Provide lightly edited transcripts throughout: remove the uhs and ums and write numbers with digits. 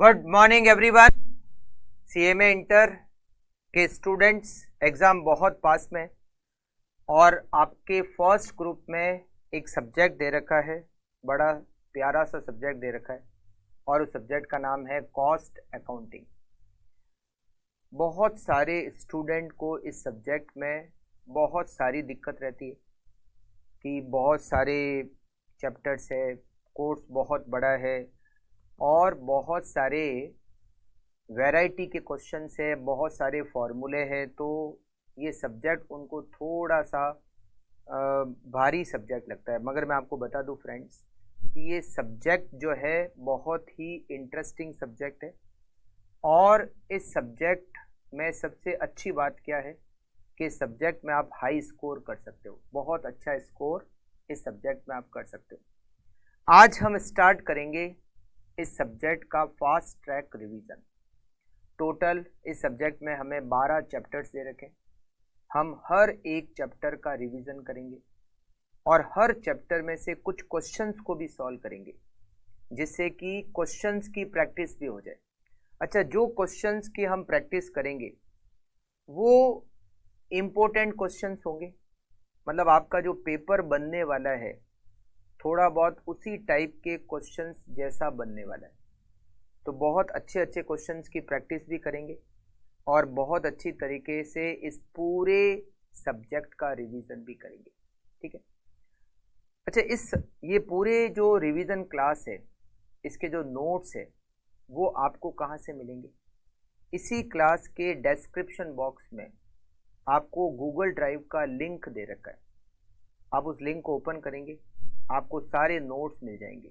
Good morning everyone. CMA inter के students exam बहुत पास में और आपके फर्स्ट ग्रुप में एक सब्जेक्ट दे रखा है, बड़ा प्यारा सा सब्जेक्ट दे रखा है और उस सब्जेक्ट का नाम है कॉस्ट अकाउंटिंग। बहुत सारे स्टूडेंट को इस सब्जेक्ट में बहुत सारी दिक्कत रहती है कि बहुत सारे चैप्टर्स है, कोर्स बहुत बड़ा है और बहुत सारे वैरायटी के क्वेश्चंस है, बहुत सारे फॉर्मूले हैं, तो ये सब्जेक्ट उनको थोड़ा सा भारी सब्जेक्ट लगता है। मगर मैं आपको बता दूं फ्रेंड्स कि ये सब्जेक्ट जो है बहुत ही इंटरेस्टिंग सब्जेक्ट है और इस सब्जेक्ट में सबसे अच्छी बात क्या है कि सब्जेक्ट में आप हाई स्कोर कर सकते हो, बहुत अच्छा स्कोर इस सब्जेक्ट में आप कर सकते हो। आज हम स्टार्ट करेंगे इस सब्जेक्ट का फास्ट ट्रैक रिवीजन। टोटल इस सब्जेक्ट में हमें 12 चैप्टर्स दे रखे। हम हर एक चैप्टर का रिवीजन करेंगे और हर चैप्टर में से कुछ क्वेश्चंस को भी सॉल्व करेंगे जिससे कि क्वेश्चंस की प्रैक्टिस भी हो जाए। अच्छा, जो क्वेश्चंस की हम प्रैक्टिस करेंगे वो इम्पोर्टेंट क्वेश्चंस होंगे, मतलब आपका जो पेपर बनने वाला है थोड़ा बहुत उसी टाइप के क्वेश्चंस जैसा बनने वाला है। तो बहुत अच्छे अच्छे क्वेश्चंस की प्रैक्टिस भी करेंगे और बहुत अच्छी तरीके से इस पूरे सब्जेक्ट का रिवीजन भी करेंगे, ठीक है। अच्छा, ये पूरे जो रिवीजन क्लास है, इसके जो नोट्स है वो आपको कहाँ से मिलेंगे? इसी क्लास के डिस्क्रिप्शन बॉक्स में आपको गूगल ड्राइव का लिंक दे रखा है। आप उस लिंक को ओपन करेंगे, आपको सारे नोट्स मिल जाएंगे।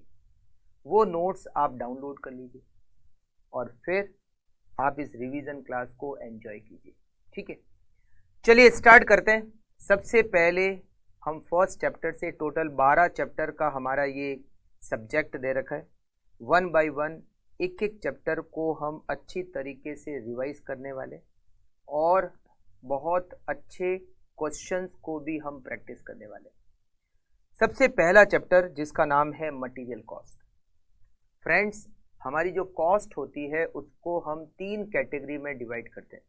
वो नोट्स आप डाउनलोड कर लीजिए और फिर आप इस रिवीजन क्लास को एंजॉय कीजिए, ठीक है। चलिए स्टार्ट करते हैं। सबसे पहले हम फर्स्ट चैप्टर से, टोटल 12 चैप्टर का हमारा ये सब्जेक्ट दे रखा है। 1 बाय 1 एक एक चैप्टर को हम अच्छी तरीके से रिवाइज करने वाले और बहुत अच्छे क्वेश्चंस को भी हम प्रैक्टिस करने वाले। सबसे पहला चैप्टर जिसका नाम है मटेरियल कॉस्ट। फ्रेंड्स, हमारी जो कॉस्ट होती है उसको हम 3 कैटेगरी में डिवाइड करते हैं,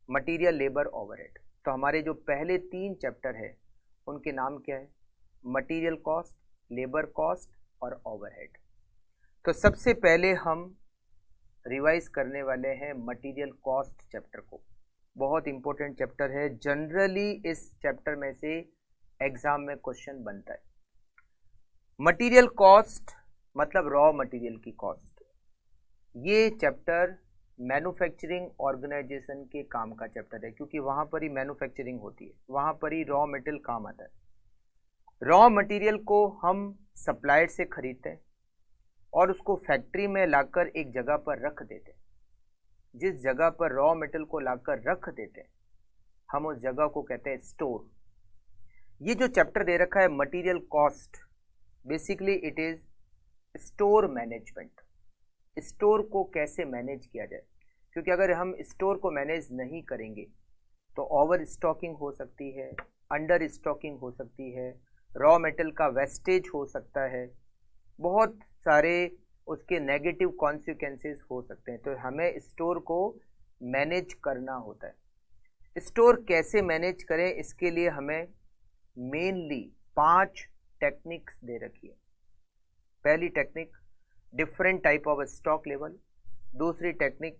मटेरियल, लेबर, ओवरहेड। तो हमारे जो पहले 3 चैप्टर है उनके नाम क्या है? मटेरियल कॉस्ट, लेबर कॉस्ट और ओवरहेड। तो सबसे पहले हम रिवाइज करने वाले हैं मटेरियल कॉस्ट चैप्टर को। बहुत इंपॉर्टेंट चैप्टर है, जनरली इस चैप्टर में से एग्जाम में क्वेश्चन बनता है। मटेरियल कॉस्ट मतलब रॉ मटेरियल की कॉस्ट। ये चैप्टर मैन्युफैक्चरिंग ऑर्गेनाइजेशन के काम का चैप्टर है, क्योंकि वहाँ पर ही मैन्युफैक्चरिंग होती है, वहाँ पर ही रॉ मटेरियल काम आता है। रॉ मटेरियल को हम सप्लायर से खरीदते हैं और उसको फैक्ट्री में लाकर एक जगह पर रख देते हैं। जिस जगह पर रॉ मटेरियल को लाकर रख देते हैं हम उस जगह को कहते हैं स्टोर। ये जो चैप्टर दे रखा है material cost, basically it is store management. Store को कैसे मैनेज किया जाए, क्योंकि अगर हम स्टोर को मैनेज नहीं करेंगे तो ओवर स्टॉकिंग हो सकती है, अंडर स्टॉकिंग हो सकती है, रॉ मेटल का वेस्टेज हो सकता है, बहुत सारे उसके नेगेटिव कॉन्सिक्वेंसेस हो सकते हैं। तो हमें स्टोर को मैनेज करना होता है। स्टोर कैसे मैनेज करें, इसके लिए हमें मेनली 5 टेक्निक्स दे रखी है। पहली technique different type of stock level, दूसरी टेक्निक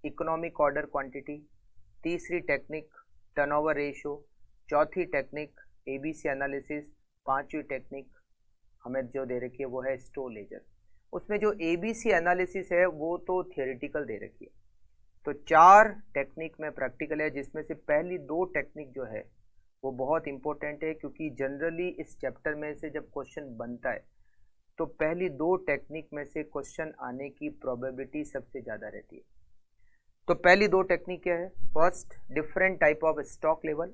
इकोनॉमिक ऑर्डर क्वांटिटी, तीसरी टेक्निक टर्नओवर रेशियो, चौथी टेक्निक एबीसी एनालिसिस, पांचवी टेक्निक हमें जो दे रखी है वो है स्टोर लेजर। उसमें जो एबीसी एनालिसिस है वो तो थियोरेटिकल दे रखी है। तो 4 टेक्निक में प्रैक्टिकल है, जिसमें से पहली 2 टेक्निक जो है वो बहुत इंपॉर्टेंट है, क्योंकि जनरली इस चैप्टर में से जब क्वेश्चन बनता है तो पहली 2 टेक्निक में से क्वेश्चन आने की प्रोबेबिलिटी सबसे ज़्यादा रहती है। तो पहली 2 टेक्निक क्या है? First different type of stock level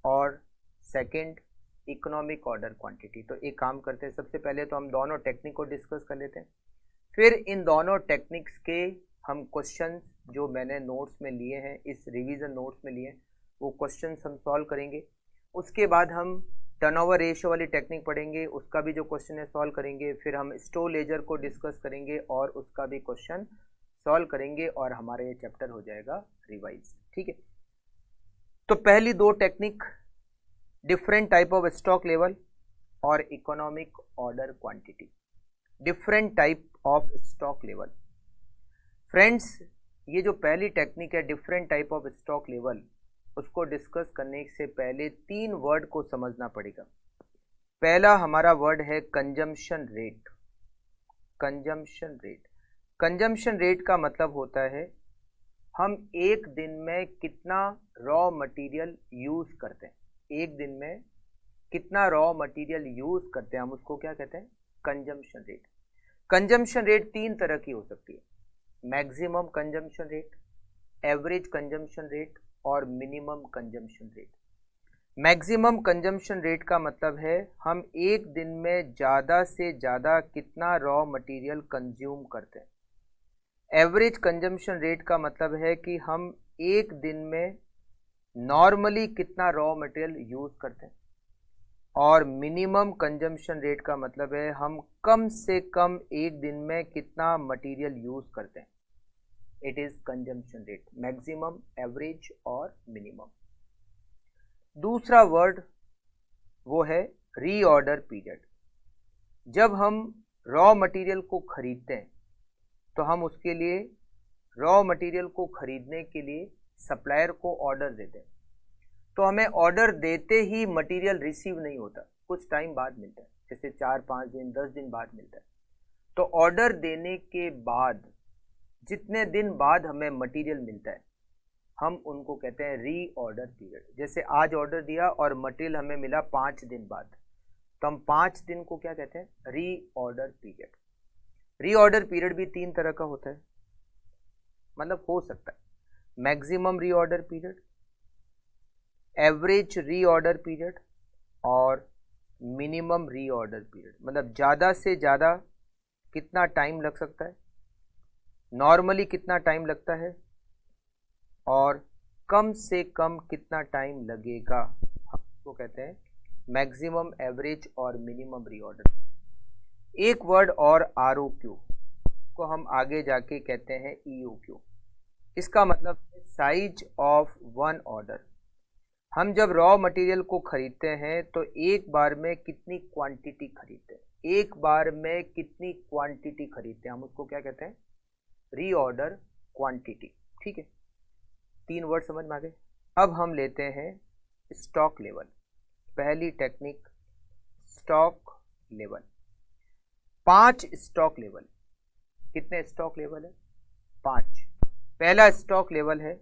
और सेकंड इकोनॉमिक ऑर्डर क्वांटिटी। तो एक काम करते हैं, सबसे पहले तो हम दोनों टेक्निक को डिस्कस कर लेते हैं, फिर इन दोनों टेक्निक्स के हम क्वेश्चन जो मैंने नोट्स में लिए हैं, इस रिवीजन नोट्स में लिए हैं, वो क्वेश्चन हम सॉल्व करेंगे। उसके बाद हम टर्नओवर रेशियो वाली टेक्निक पढ़ेंगे, उसका भी जो क्वेश्चन है सॉल्व करेंगे। फिर हम स्टोर लेजर को डिस्कस करेंगे और उसका भी क्वेश्चन सॉल्व करेंगे और हमारा ये चैप्टर हो जाएगा रिवाइज। ठीक है, तो पहली दो technique, different type of stock level और economic order quantity. Different type of stock level. Friends, ये जो पहली टेक्निक है different type of stock level, उसको डिस्कस करने से पहले तीन वर्ड को समझना पड़ेगा। पहला हमारा वर्ड है consumption rate. Consumption rate, consumption rate का मतलब होता है हम एक दिन में कितना रॉ मटेरियल यूज करते हैं। एक दिन में कितना रॉ मटेरियल यूज करते हैं, हम उसको क्या कहते हैं, कंजम्पशन रेट। कंजम्पशन रेट तीन तरह की हो सकती है, maximum consumption rate, average consumption rate और minimum consumption rate. Maximum consumption rate का मतलब है हम एक दिन में ज़्यादा से ज़्यादा कितना रॉ मटेरियल कंज्यूम करते हैं। एवरेज कंजम्पशन रेट का मतलब है कि हम एक दिन में नॉर्मली कितना रॉ मटेरियल यूज़ करते हैं। और मिनिमम कंजम्पशन रेट का मतलब है हम कम से कम एक दिन में कितना मटेरियल यूज़ करते हैं। It is consumption rate, maximum, average और मिनिमम। दूसरा वर्ड वो है रीऑर्डर पीरियड। जब हम रॉ मटेरियल को खरीदते हैं तो हम उसके लिए, रॉ मटेरियल को खरीदने के लिए सप्लायर को ऑर्डर देते हैं। तो हमें ऑर्डर देते ही मटेरियल रिसीव नहीं होता, कुछ टाइम बाद मिलता है, जैसे 4-5 दिन 10 दिन बाद मिलता है। तो ऑर्डर देने के बाद जितने दिन बाद हमें मटेरियल मिलता है हम उनको कहते हैं री ऑर्डर पीरियड। जैसे आज ऑर्डर दिया और मटेरियल हमें मिला 5 दिन बाद, तो हम 5 दिन को क्या कहते हैं, री ऑर्डर पीरियड। री ऑर्डर पीरियड भी तीन तरह का होता है, मतलब हो सकता है maximum reorder period, average री ऑर्डर पीरियड और मिनिमम री ऑर्डर पीरियड। मतलब ज़्यादा से ज़्यादा कितना टाइम लग सकता है, नॉर्मली कितना टाइम लगता है और कम से कम कितना टाइम लगेगा, हम उसको कहते हैं मैक्सिमम, एवरेज और मिनिमम री ऑर्डर। एक वर्ड और ROQ को हम आगे जाके कहते हैं EOQ। इसका मतलब है साइज ऑफ वन ऑर्डर। हम जब रॉ मटेरियल को खरीदते हैं तो एक बार में कितनी क्वांटिटी खरीदते हैं, एक बार में कितनी क्वांटिटी खरीदते हैं, हम उसको क्या कहते हैं, री ऑर्डर क्वांटिटी। ठीक है, तीन वर्ड समझ में आ गए। अब हम लेते हैं स्टॉक लेवल। पहली technique stock level. 5 stock level. कितने स्टॉक लेवल है, 5। पहला स्टॉक लेवल है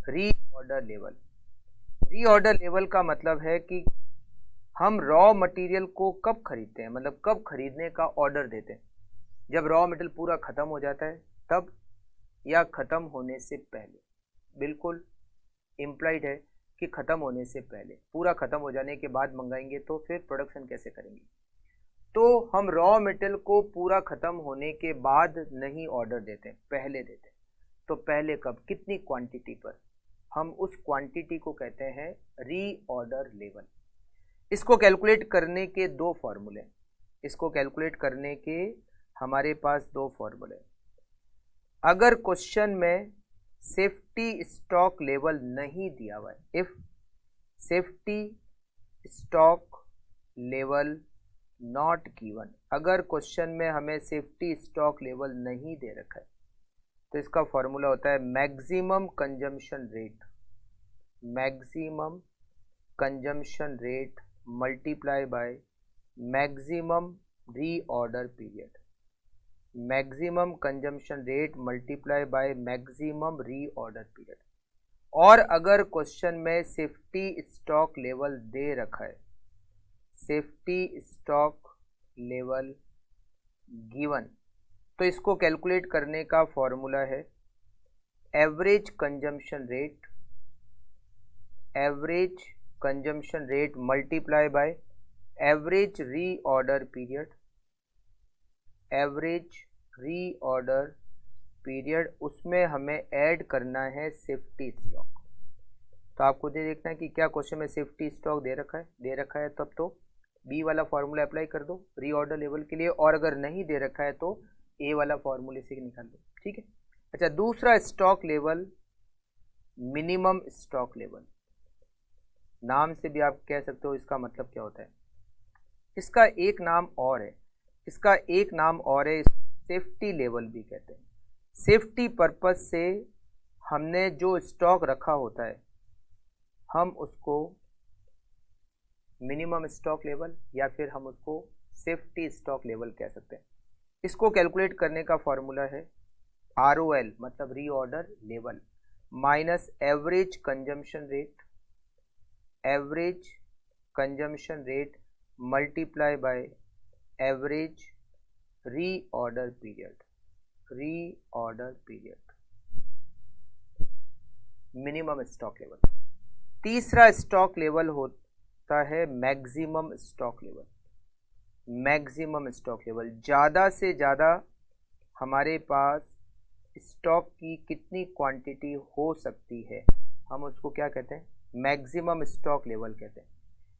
री ऑर्डर लेवल। री ऑर्डर लेवल का मतलब है कि हम रॉ मटेरियल को कब खरीदते हैं, मतलब कब खरीदने का ऑर्डर देते हैं, जब रॉ मटेरियल पूरा ख़त्म हो जाता है तब, या ख़त्म होने से पहले। बिल्कुल इम्प्लाइड है कि ख़त्म होने से पहले, पूरा ख़त्म हो जाने के बाद मंगाएंगे तो फिर प्रोडक्शन कैसे करेंगे। तो हम रॉ मटेरियल को पूरा ख़त्म होने के बाद नहीं ऑर्डर देते, पहले देते हैं। तो पहले कब, कितनी क्वांटिटी पर, हम उस क्वांटिटी को कहते हैं री ऑर्डर लेवल। इसको कैलकुलेट करने के दो फॉर्मूले, इसको कैलकुलेट करने के हमारे पास दो फॉर्मूले। अगर क्वेश्चन में सेफ्टी स्टॉक लेवल नहीं दिया हुआ है, if safety stock level not given, अगर क्वेश्चन में हमें सेफ्टी स्टॉक लेवल नहीं दे रखा है तो इसका फॉर्मूला होता है maximum consumption rate. Maximum consumption rate multiply by maximum reorder period. Maximum consumption rate multiply by maximum reorder period. और अगर क्वेश्चन में सेफ्टी स्टॉक लेवल दे रखा है, सेफ्टी स्टॉक लेवल गिवन, तो इसको कैलकुलेट करने का फॉर्मूला है average consumption rate, average consumption rate multiply by average री ऑर्डर पीरियड, एवरेज री ऑर्डर पीरियड, उसमें हमें ऐड करना है सेफ्टी स्टॉक। तो आपको देखना है कि क्या क्वेश्चन में सेफ्टी स्टॉक दे रखा है तब तो बी वाला फॉर्मूला अप्लाई कर दो री ऑर्डर लेवल के लिए, और अगर नहीं दे रखा है तो ए वाला फॉर्मूले से निकाल दो। ठीक है, अच्छा, दूसरा stock level minimum stock level, नाम से भी आप कह सकते हो इसका मतलब क्या होता है। इसका एक नाम और है, इसका एक नाम और है, सेफ्टी लेवल भी कहते हैं। सेफ्टी पर्पस से हमने जो स्टॉक रखा होता है हम उसको मिनिमम स्टॉक लेवल या फिर हम उसको सेफ्टी स्टॉक लेवल कह सकते हैं। इसको कैलकुलेट करने का फॉर्मूला है ROL मतलब reorder level minus average consumption rate, average consumption rate multiply by average reorder period, reorder period, minimum stock level. तीसरा स्टॉक लेवल होता है maximum stock level. Maximum stock level, ज़्यादा से ज़्यादा हमारे पास स्टॉक की कितनी क्वांटिटी हो सकती है, हम उसको क्या कहते हैं, मैक्सिमम स्टॉक लेवल कहते हैं।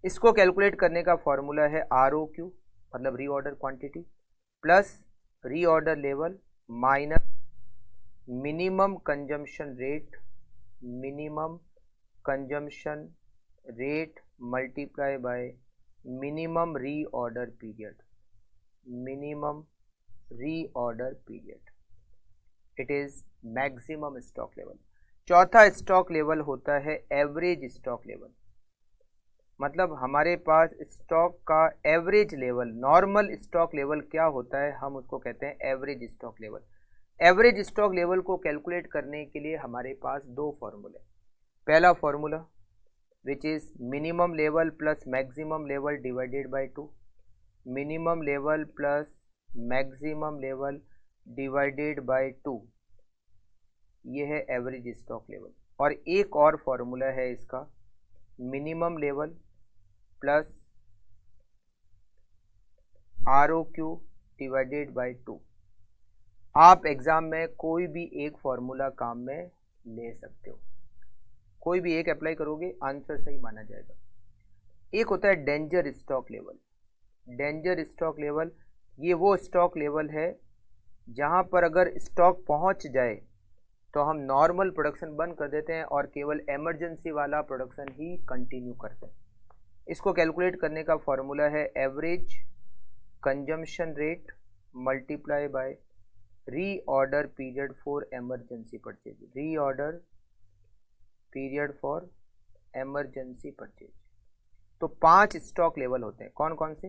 इसको कैलकुलेट करने का फॉर्मूला है ROQ मतलब reorder quantity plus reorder level minus minimum consumption rate, minimum consumption rate multiply by minimum reorder period, minimum reorder period, it is maximum stock level. चौथा stock level होता है एवरेज स्टॉक लेवल, मतलब हमारे पास stock का average level, normal stock level क्या होता है हम उसको कहते हैं average stock level. Average stock level को कैलकुलेट करने के लिए हमारे पास दो फॉर्मूले, पहला formula which is minimum level plus maximum level divided by 2, minimum level plus maximum level divided by 2, ये है एवरेज स्टॉक लेवल। और एक और फॉर्मूला है इसका minimum level plus ROQ divided by 2। आप एग्जाम में कोई भी एक फॉर्मूला काम में ले सकते हो, कोई भी एक अप्लाई करोगे आंसर सही माना जाएगा। एक होता है danger stock level. Danger stock level ये वो स्टॉक लेवल है जहां पर अगर स्टॉक पहुंच जाए तो हम नॉर्मल प्रोडक्शन बंद कर देते हैं और केवल इमरजेंसी वाला प्रोडक्शन ही कंटिन्यू करते हैं। इसको कैलकुलेट करने का फॉर्मूला है average consumption rate multiply by reorder period for emergency purchase, reorder period for emergency purchase. तो 5 स्टॉक लेवल होते हैं, कौन कौन से,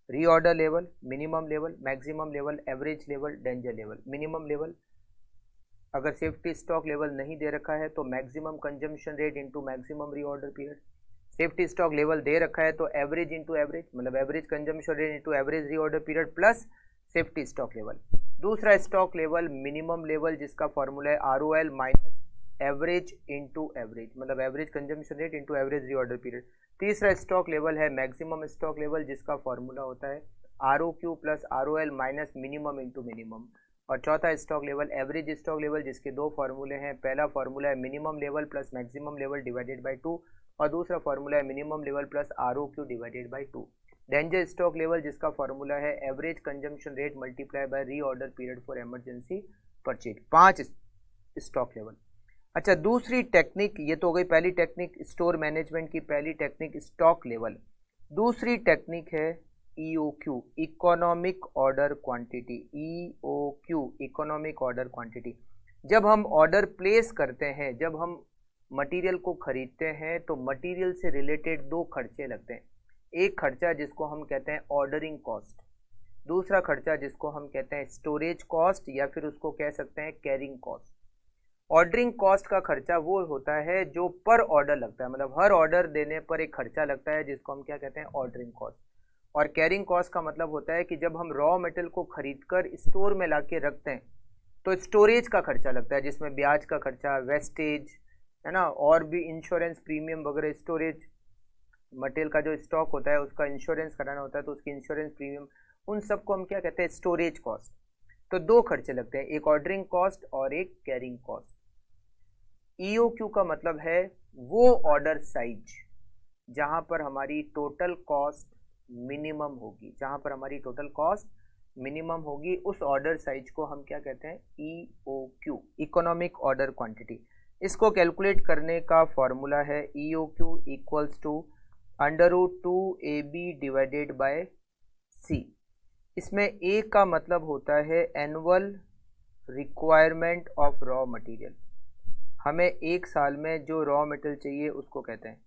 reorder level, minimum level, maximum level, average level, danger level. Minimum level अगर सेफ्टी स्टॉक लेवल नहीं दे रखा है तो maximum consumption rate into maximum reorder period. Safety stock level दे रखा है तो एवरेज इंटू एवरेज मतलब average consumption rate into average reorder period plus safety stock level. दूसरा स्टॉक लेवल मिनिमम लेवल जिसका फॉर्मूला है ROL minus average into average मतलब average consumption rate into average reorder period. तीसरा stock level है maximum stock level जिसका formula होता है ROQ plus ROL minus minimum into minimum. और चौथा stock level average stock level जिसके दो फॉर्मूले हैं, पहला फॉर्मूला है minimum level plus maximum level divided by 2 और दूसरा फॉर्मूला है minimum level plus ROQ divided by 2। Danger stock level जिसका फॉर्मूला है average consumption rate multiply by reorder period for emergency purchase. 5 stock level. अच्छा, दूसरी technique, ये तो हो गई पहली टेक्निक स्टोर मैनेजमेंट की, पहली टेक्निक स्टॉक लेवल। दूसरी टेक्निक है EOQ economic order quantity, EOQ economic order quantity. जब हम ऑर्डर प्लेस करते हैं, जब हम मटेरियल को खरीदते हैं तो मटेरियल से रिलेटेड दो खर्चे लगते हैं। एक खर्चा जिसको हम कहते हैं ऑर्डरिंग कॉस्ट, दूसरा खर्चा जिसको हम कहते हैं स्टोरेज कॉस्ट या फिर उसको कह सकते हैं कैरिंग कॉस्ट। ऑर्डरिंग कॉस्ट का खर्चा वो होता है जो पर ऑर्डर लगता है, मतलब हर ऑर्डर देने पर एक खर्चा लगता है जिसको हम क्या कहते हैं ऑर्डरिंग कॉस्ट। और कैरिंग कॉस्ट का मतलब होता है कि जब हम रॉ मटेरियल को खरीदकर स्टोर में लाके रखते हैं तो स्टोरेज का खर्चा लगता है जिसमें ब्याज का खर्चा, वेस्टेज है ना, और भी इंश्योरेंस प्रीमियम वगैरह, स्टोरेज मटेरियल का जो स्टॉक होता है उसका इंश्योरेंस कराना होता है तो उसकी इंश्योरेंस प्रीमियम, उन सबको हम क्या कहते हैं स्टोरेज कॉस्ट। तो दो खर्चे लगते हैं, एक ऑर्डरिंग कॉस्ट और एक कैरिंग कॉस्ट। EOQ का मतलब है वो ऑर्डर साइज जहां पर हमारी टोटल कॉस्ट मिनिमम होगी, जहां पर हमारी टोटल कॉस्ट मिनिमम होगी उस ऑर्डर साइज को हम क्या कहते हैं, EOQ, इकोनॉमिक ऑर्डर क्वांटिटी। इसको कैलकुलेट करने का फॉर्मूला है EOQ equals to √2AB divided by C। इसमें A का मतलब होता है annual requirement of raw material, हमें एक साल में जो रॉ मटेरियल चाहिए उसको कहते हैं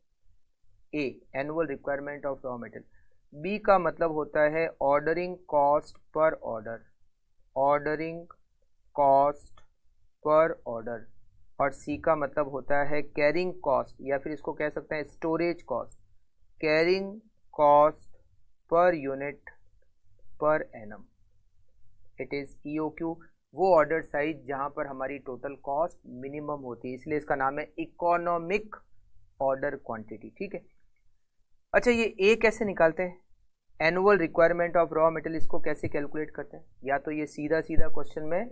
A, annual requirement of raw material. B का मतलब होता है ordering cost per order, ordering cost per order. और C का मतलब होता है कैरिंग कॉस्ट, या फिर इसको कह सकते हैं storage cost, carrying cost per unit per annum. It is EOQ, वो ऑर्डर साइज जहां पर हमारी टोटल कॉस्ट मिनिमम होती है, इसलिए इसका नाम है इकोनॉमिक ऑर्डर क्वांटिटी। ठीक है, अच्छा ये A कैसे निकालते हैं, annual requirement of raw material, इसको कैसे कैलकुलेट करते हैं? या तो ये सीधा सीधा क्वेश्चन में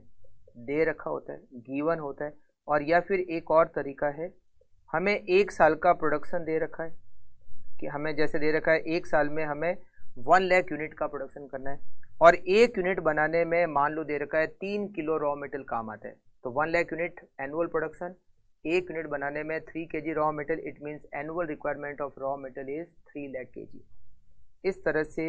दे रखा होता है, गिवन होता है, और या फिर एक और तरीका है, हमें एक साल का प्रोडक्शन दे रखा है कि हमें जैसे दे रखा है एक साल में हमें 1 लाख यूनिट का प्रोडक्शन करना है, और एक यूनिट बनाने में मान लो दे रखा है 3 किलो रॉ मटेरियल काम आता है, तो 1 लाख यूनिट एनुअल प्रोडक्शन, एक यूनिट बनाने में 3 kg raw material, it means annual requirement of raw material is 3 lakh kg। इस तरह से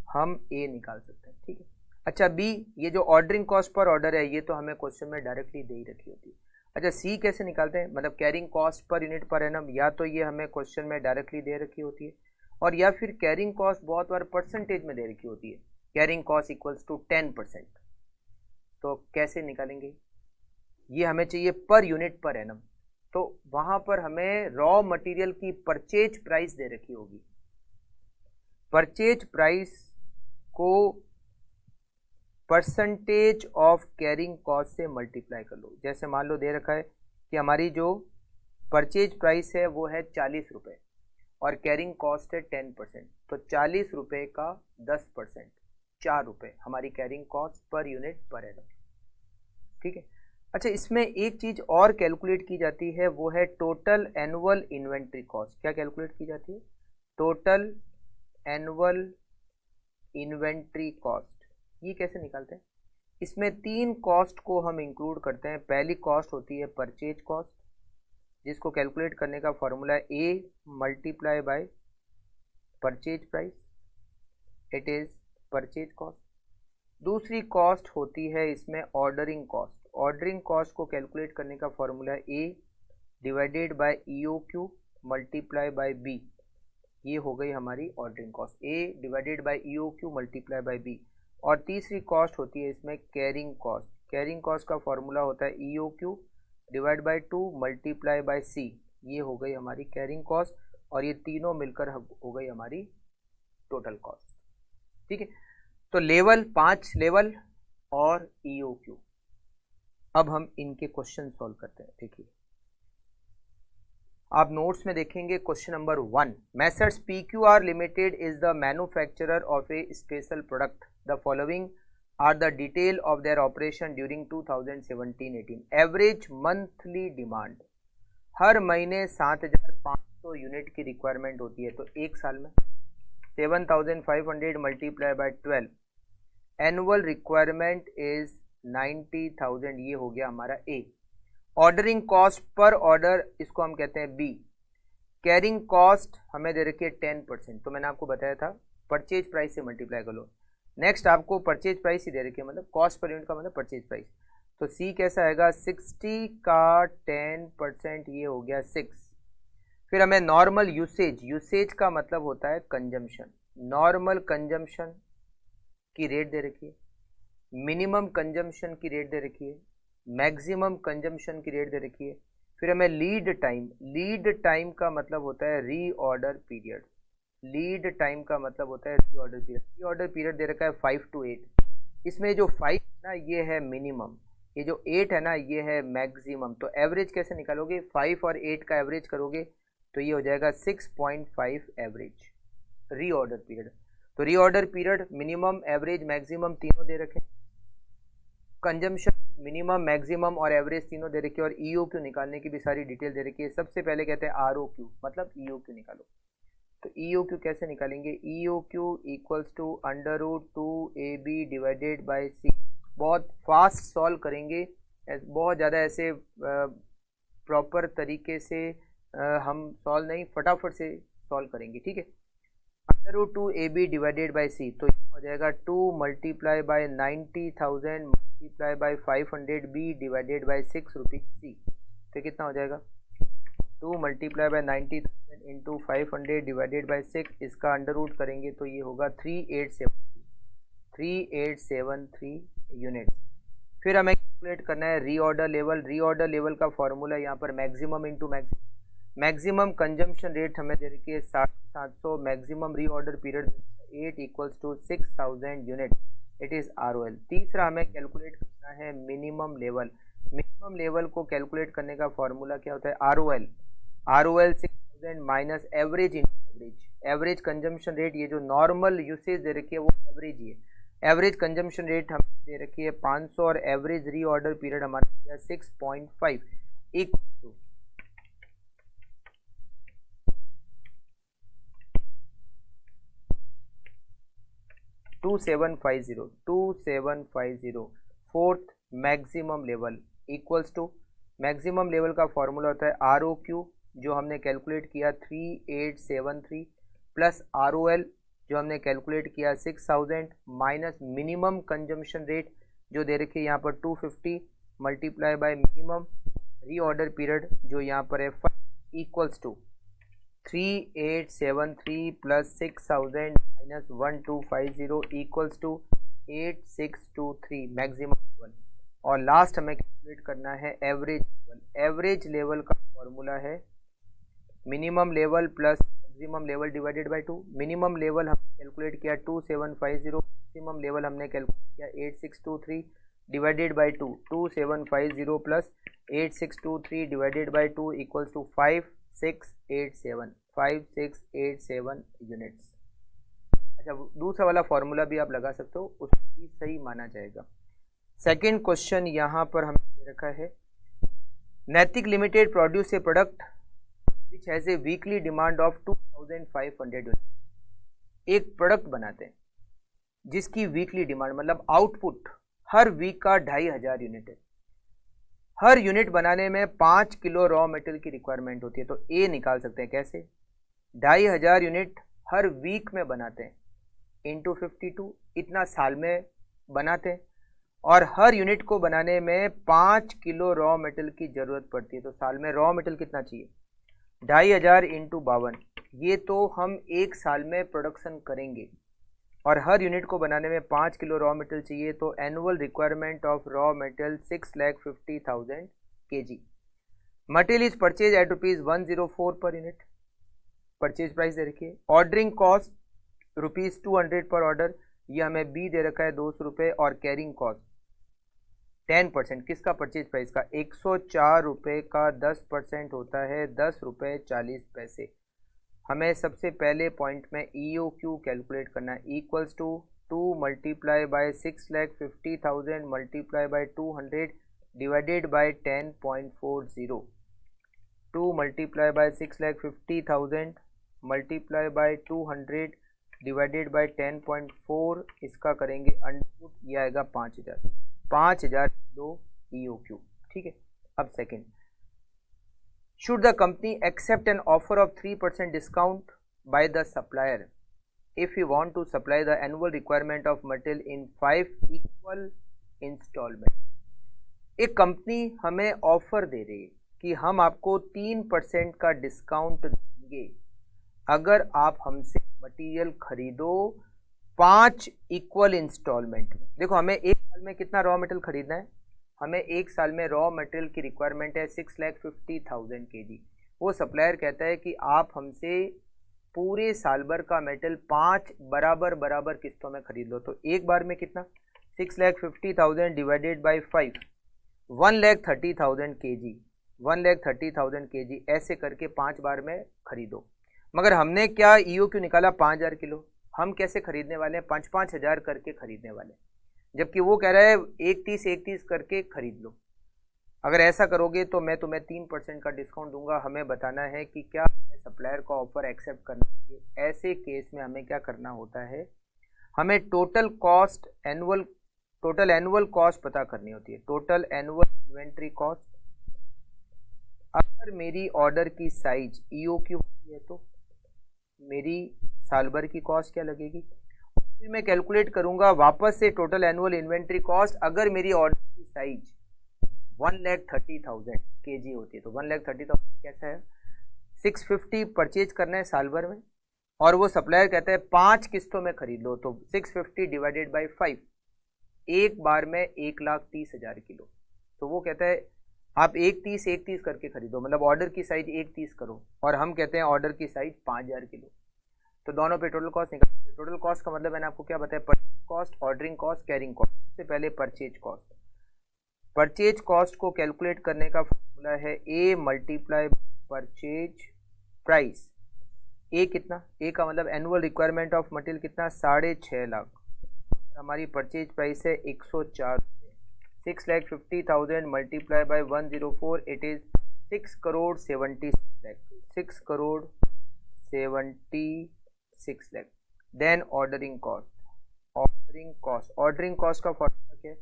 हम A निकाल सकते हैं। ठीक है, अच्छा B, ये जो ऑर्डरिंग कॉस्ट पर ऑर्डर है ये तो हमें क्वेश्चन में डायरेक्टली दे ही रखी होती है। अच्छा C कैसे निकालते हैं, मतलब carrying cost per unit per annum, या तो ये हमें क्वेश्चन में डायरेक्टली दे रखी होती है, और या फिर कैरिंग कॉस्ट बहुत बार परसेंटेज में दे रखी होती है, कैरिंग कॉस्ट इक्वल्स टू 10%। तो कैसे निकालेंगे, ये हमें चाहिए पर यूनिट पर एनम, तो वहां पर हमें रॉ मटेरियल की परचेज प्राइस दे रखी होगी, परचेज प्राइस को परसेंटेज ऑफ कैरिंग कॉस्ट से मल्टीप्लाई कर लो। जैसे मान लो दे रखा है कि हमारी जो परचेज प्राइस है वो है 40 रुपये और कैरिंग कॉस्ट है 10%, तो 40 रुपये का 10% 4 रुपये हमारी carrying cost per unit per annum. ठीक है, अच्छा इसमें एक चीज और कैलकुलेट की जाती है, वो है टोटल एनुअल इन्वेंट्री कॉस्ट। क्या कैलकुलेट की जाती है, टोटल एनुअल इन्वेंट्री कॉस्ट। ये कैसे निकालते हैं, इसमें 3 कॉस्ट को हम इंक्लूड करते हैं। पहली कॉस्ट होती है परचेज कॉस्ट, जिसको कैलकुलेट करने का फॉर्मूला है A multiply by purchase price, it is purchase cost. दूसरी कॉस्ट होती है इसमें ऑर्डरिंग कॉस्ट, ऑर्डरिंग कॉस्ट को कैलकुलेट करने का फॉर्मूला है A divided by EOQ multiply by B। ये हो गई हमारी ordering cost, A divided by EOQ multiply by B। और तीसरी कॉस्ट होती है इसमें कैरिंग कॉस्ट, कैरिंग कॉस्ट का फॉर्मूला होता है EOQ divide by 2 multiply by C। ये हो गई हमारी कैरिंग कॉस्ट, और ये तीनों मिलकर हो गई हमारी टोटल कॉस्ट। ठीक है, तो लेवल 5 लेवल और EOQ। अब हम इनके क्वेश्चन सॉल्व करते हैं। देखिए आप नोट्स में देखेंगे question number 1, messrs PQR limited is the manufacturer of a special product, the following are the detail of their operation during 2017-18। Average monthly demand, हर महीने 7500 यूनिट की रिक्वायरमेंट होती है, तो एक साल में 7500 multiply by 12, annual requirement is 90,000। ये हो गया हमारा A। Ordering cost per order, इसको हम कहते हैं B। कैरिंग कॉस्ट हमें दे रखी है 10%, तो मैंने आपको बताया था परचेज प्राइस से मल्टीप्लाई कर लो। नेक्स्ट आपको परचेज प्राइस ही दे रखी है, मतलब कॉस्ट पर यूनिट का मतलब परचेज प्राइस, तो C कैसा आएगा, 60 का 10%, ये हो गया 6। फिर हमें नॉर्मल यूसेज, यूसेज का मतलब होता है कंजम्पशन, नॉर्मल कंजम्पशन की रेट दे रखी है, मिनिमम कंजम्पशन की रेट दे रखी है, मैक्सिमम कंजम्पशन की रेट दे रखी है। फिर हमें लीड टाइम, लीड टाइम का मतलब होता है रीऑर्डर पीरियड, लीड टाइम का मतलब होता है रीऑर्डर पीरियड। रीऑर्डर पीरियड दे रखा है 5 to 8। इसमें जो 5 है ना ये है मिनिमम, ये जो 8 है ना ये है मैक्सिमम। तो एवरेज कैसे निकालोगे, 5 और 8 का एवरेज करोगे तो ये हो जाएगा 6.5 एवरेज रीऑर्डर पीरियड। तो reorder period minimum average maximum तीनों दे रखे, कंजम्पशन मिनिमम मैक्सिमम और एवरेज तीनों दे रखे, और EOQ निकालने की भी सारी डिटेल दे रखी है। सबसे पहले कहते हैं ROQ मतलब EOQ निकालो। तो ई ओ क्यू कैसे निकालेंगे, E O Q equals to under root 2ab divided by C. बहुत फास्ट सॉल्व करेंगे, बहुत ज़्यादा ऐसे प्रॉपर तरीके से हम सॉल्व नहीं, फटाफट से सॉल्व करेंगे, ठीक है। Under root 2ab divided by C, तो हो जाएगा 2 multiply by 90,000 multiply by 500 B divided by 6 rupees C. तो कितना हो जाएगा 2 multiply by 90,000 into 500 divided by 6, इसका अंडर रूट करेंगे तो ये होगा 3873 यूनिट्स। फिर हमें कैलकुलेट करना है रीऑर्डर लेवल। रीऑर्डर लेवल का फॉर्मूला यहाँ पर maximum into maximum consumption rate हमें दे रखी है 700, maximum reorder period 8 equals to 6000 unit, it is ROL। तीसरा हमें कैलकुलेट करना है मिनिमम लेवल। मिनिमम लेवल को कैलकुलेट करने का फॉर्मूला क्या होता है, ROL 6000 minus average into average. Average consumption rate, ये जो नॉर्मल यूसेज दे रखी है वो एवरेज ही है। एवरेज कंजम्पशन रेट हमें दे रखी है 500 और एवरेज रीऑर्डर पीरियड हमारा 6.5 equal to 2750। Fourth maximum level equals to, maximum level का फॉर्मूला होता है ROQ जो हमने कैलकुलेट किया 3873 प्लस ROL जो हमने कैलकुलेट किया 6000 माइनस मिनिमम कंजम्पशन रेट जो दे रखी है यहाँ पर 250 multiply by minimum reorder period जो यहाँ पर है 5 equals to 3873 plus 6000 minus 1250 equals to 8623 maximum level. और लास्ट हमें कैलकुलेट करना है एवरेज लेवल। एवरेज लेवल का फॉर्मूला है minimum level plus maximum level divided by 2। Minimum level हमने कैलकुलेट किया 2750, मैक्सिमम लेवल हमने कैलकुलेट किया 8623 divided by 2। 2750 plus 8623 divided by 2 equals to 5687 units. अच्छा, दूसरा वाला फॉर्मूला भी आप लगा सकते हो, उसको भी सही माना जाएगा। सेकेंड क्वेश्चन यहाँ पर हमने रखा है नैतिक limited produce a product which has a weekly demand of 2500 unit. एक प्रोडक्ट बनाते हैं जिसकी वीकली डिमांड मतलब आउटपुट हर वीक का 2500 यूनिट है। हर यूनिट बनाने में 5 किलो रॉ मेटेरियल की रिक्वायरमेंट होती है। तो ए निकाल सकते हैं कैसे, 2500 यूनिट हर वीक में बनाते हैं इंटू 52, इतना साल में बनाते हैं। और हर यूनिट को बनाने में 5 किलो रॉ मेटेरियल की ज़रूरत पड़ती है। तो साल में रॉ मेटेरियल कितना चाहिए, 2500 इंटू 52, ये तो हम एक साल में प्रोडक्शन करेंगे। और हर यूनिट को बनाने में 5 किलो रॉ मेटेरियल चाहिए, तो annual requirement of raw material 6,50,000 kg। Material is purchase at ₹104 per unit, purchase price दे रखिए। ऑर्डरिंग कॉस्ट ₹200 पर ऑर्डर, ये हमें बी दे रखा है 200 रुपये। और कैरिंग कॉस्ट 10% किसका, परचेज प्राइस का, 104 रुपये का 10% होता है 10 रुपये 40 पैसे। हमें सबसे पहले पॉइंट में EOQ कैलकुलेट करना है, equals to 2 multiply by 6,50,000 multiply by 200 divided by 10.40। 2 multiply by 6,50,000 multiply by 200 divided by 10.4, इसका करेंगे अंडर, ये आएगा 5000 दो EOQ, ठीक है। अब second, should the company accept an offer of 3% discount by the supplier if we want to supply the annual requirement of material in 5 equal installment? एक company हमें ऑफर दे रही है कि हम आपको 3% का डिस्काउंट देंगे अगर आप हमसे मटेरियल खरीदो 5 इक्वल इंस्टॉलमेंट में। देखो, हमें एक साल में कितना रॉ मटेरियल खरीदना है, हमें एक साल में रॉ मटेरियल की रिक्वायरमेंट है 6,50,000 kg। वो सप्लायर कहता है कि आप हमसे पूरे साल भर का मेटल 5 बराबर किस्तों में खरीद लो। तो एक बार में कितना, 6,50,000 डिवाइडेड बाई 5, 1,30,000 kg, 1,30,000 kg, ऐसे करके 5 बार में खरीदो। मगर हमने क्या EOQ निकाला 5,000 किलो, हम कैसे खरीदने वाले हैं, 5-5 हज़ार करके खरीदने वाले, जबकि वो कह रहा है 31 करके खरीद लो। अगर ऐसा करोगे तो मैं तुम्हें 3% का डिस्काउंट दूंगा। हमें बताना है कि क्या सप्लायर का ऑफर एक्सेप्ट करना चाहिए, ऐसे केस में हमें क्या करना होता है, हमें टोटल एनुअल कॉस्ट पता करनी होती है, टोटल एनुअल इन्वेंट्री कॉस्ट। अगर मेरी ऑर्डर की साइज EOQ होती है तो मेरी साल भर की कॉस्ट क्या लगेगी, फिर मैं कैलकुलेट करूंगा वापस से टोटल एनुअल इन्वेंट्री कॉस्ट। अगर मेरी ऑर्डर की साइज 1,30,000 kg होती है तो 1,30,000 कैसा है, 650 परचेज करना है साल भर में, और वो सप्लायर कहता है 5 किस्तों में खरीद लो, तो 650 डिवाइडेड बाई 5, एक बार में 1,30,000 किलो। तो वो कहता है आप 1,30 करके खरीदो, मतलब ऑर्डर की साइज 1,30 करो, और हम कहते हैं ऑर्डर की साइज 5,000 किलो। तो दोनों पे टोटल कॉस्ट निकाल, टोटल कॉस्ट का मतलब मैंने आपको क्या बताया, purchase cost, ordering cost, carrying cost. सबसे पहले परचेज कॉस्ट, परचेज कॉस्ट को कैलकुलेट करने का फॉर्मूला है A मल्टीप्लाई परचेज प्राइस। ए कितना, ए का मतलब एनुअल रिक्वायरमेंट ऑफ मटेरियल कितना, 6.5 लाख, हमारी परचेज प्राइस है 104, 6,50,000 multiply by 104, it is 6,76 lakh, 6,76 lakh. Then ordering cost, ordering cost का फॉर्मूला क्या है,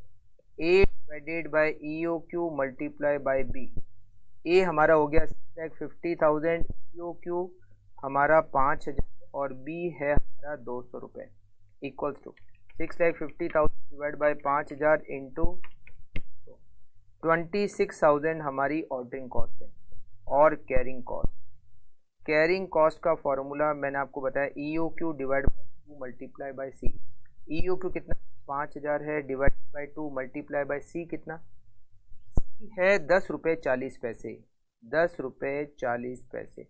A divided by EOQ multiply by B। A हमारा हो गया 6,50,000, EOQ हमारा 5,000 और B है हमारा 200 रुपये, equals to 6,50,000 divide by 5,000 into 26,000 हमारी ऑर्डरिंग कॉस्ट है। और कैरिंग कॉस्ट का फॉर्मूला मैंने आपको बताया, EOQ divide by 2 multiply by C। EOQ कितना 5,000 है, divide by 2 multiply by C कितना, C है 10 रुपये 40 पैसे, 10 रुपये 40 पैसे,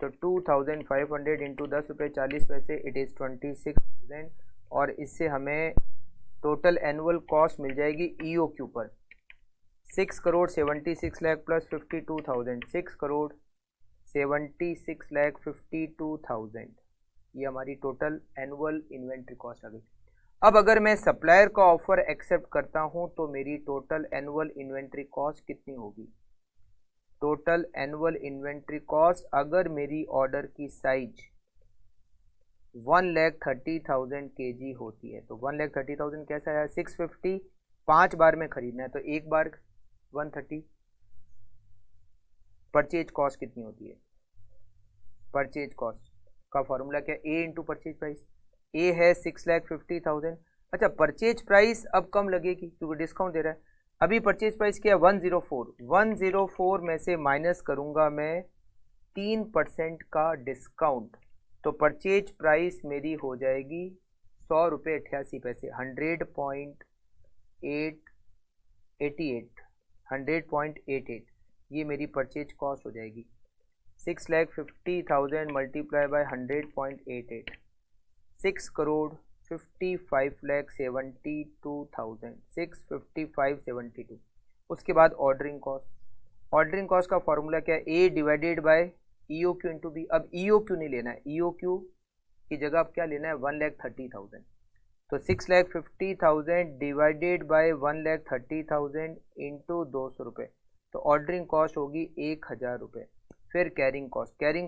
तो 2,500 इंटू 10 रुपये 40 पैसे, इट इज़ 26,000। और इससे हमें टोटल एनुअल कॉस्ट मिल जाएगी EOQ पर 6,76 लाख प्लस 52,000, 6,76 लाख 52,000, ये हमारी टोटल एनुअल इन्वेंट्री कॉस्ट आ गई। अब अगर मैं सप्लायर का ऑफर एक्सेप्ट करता हूं तो मेरी टोटल एनुअल इन्वेंट्री कॉस्ट कितनी होगी, टोटल एनुअल इन्वेंट्री कॉस्ट अगर मेरी ऑर्डर की साइज 1,30,000 kg होती है तो 1,30,000 कैसा है, 650 5 बार में खरीदना है तो एक बार 130। परचेज कॉस्ट कितनी होती है, परचेज कॉस्ट का फॉर्मूला क्या, A into purchase price. A है 6,50,000। अच्छा, परचेज प्राइस अब कम लगेगी क्योंकि डिस्काउंट दे रहा है। अभी परचेज प्राइस क्या है 104 में से माइनस करूंगा मैं 3% का डिस्काउंट, तो परचेज प्राइस मेरी हो जाएगी 100 रुपये 88 पैसे, 100.88, ये मेरी परचेज कॉस्ट हो जाएगी। 6,50,000 मल्टीप्लाई बाय 100.88, 6,55,72,000, 655,72। उसके बाद ऑर्डरिंग कॉस्ट का फॉर्मूला क्या है, A divided by EOQ into B। अब EOQ नहीं लेना है, EOQ की जगह अब क्या लेना है 1,30,000, तो 6,50,000 डिवाइडेड बाय 1,30,000 इंटू 200 रुपये, तो ऑर्डरिंग कॉस्ट होगी 1,000 रुपये। फिर कैरिंग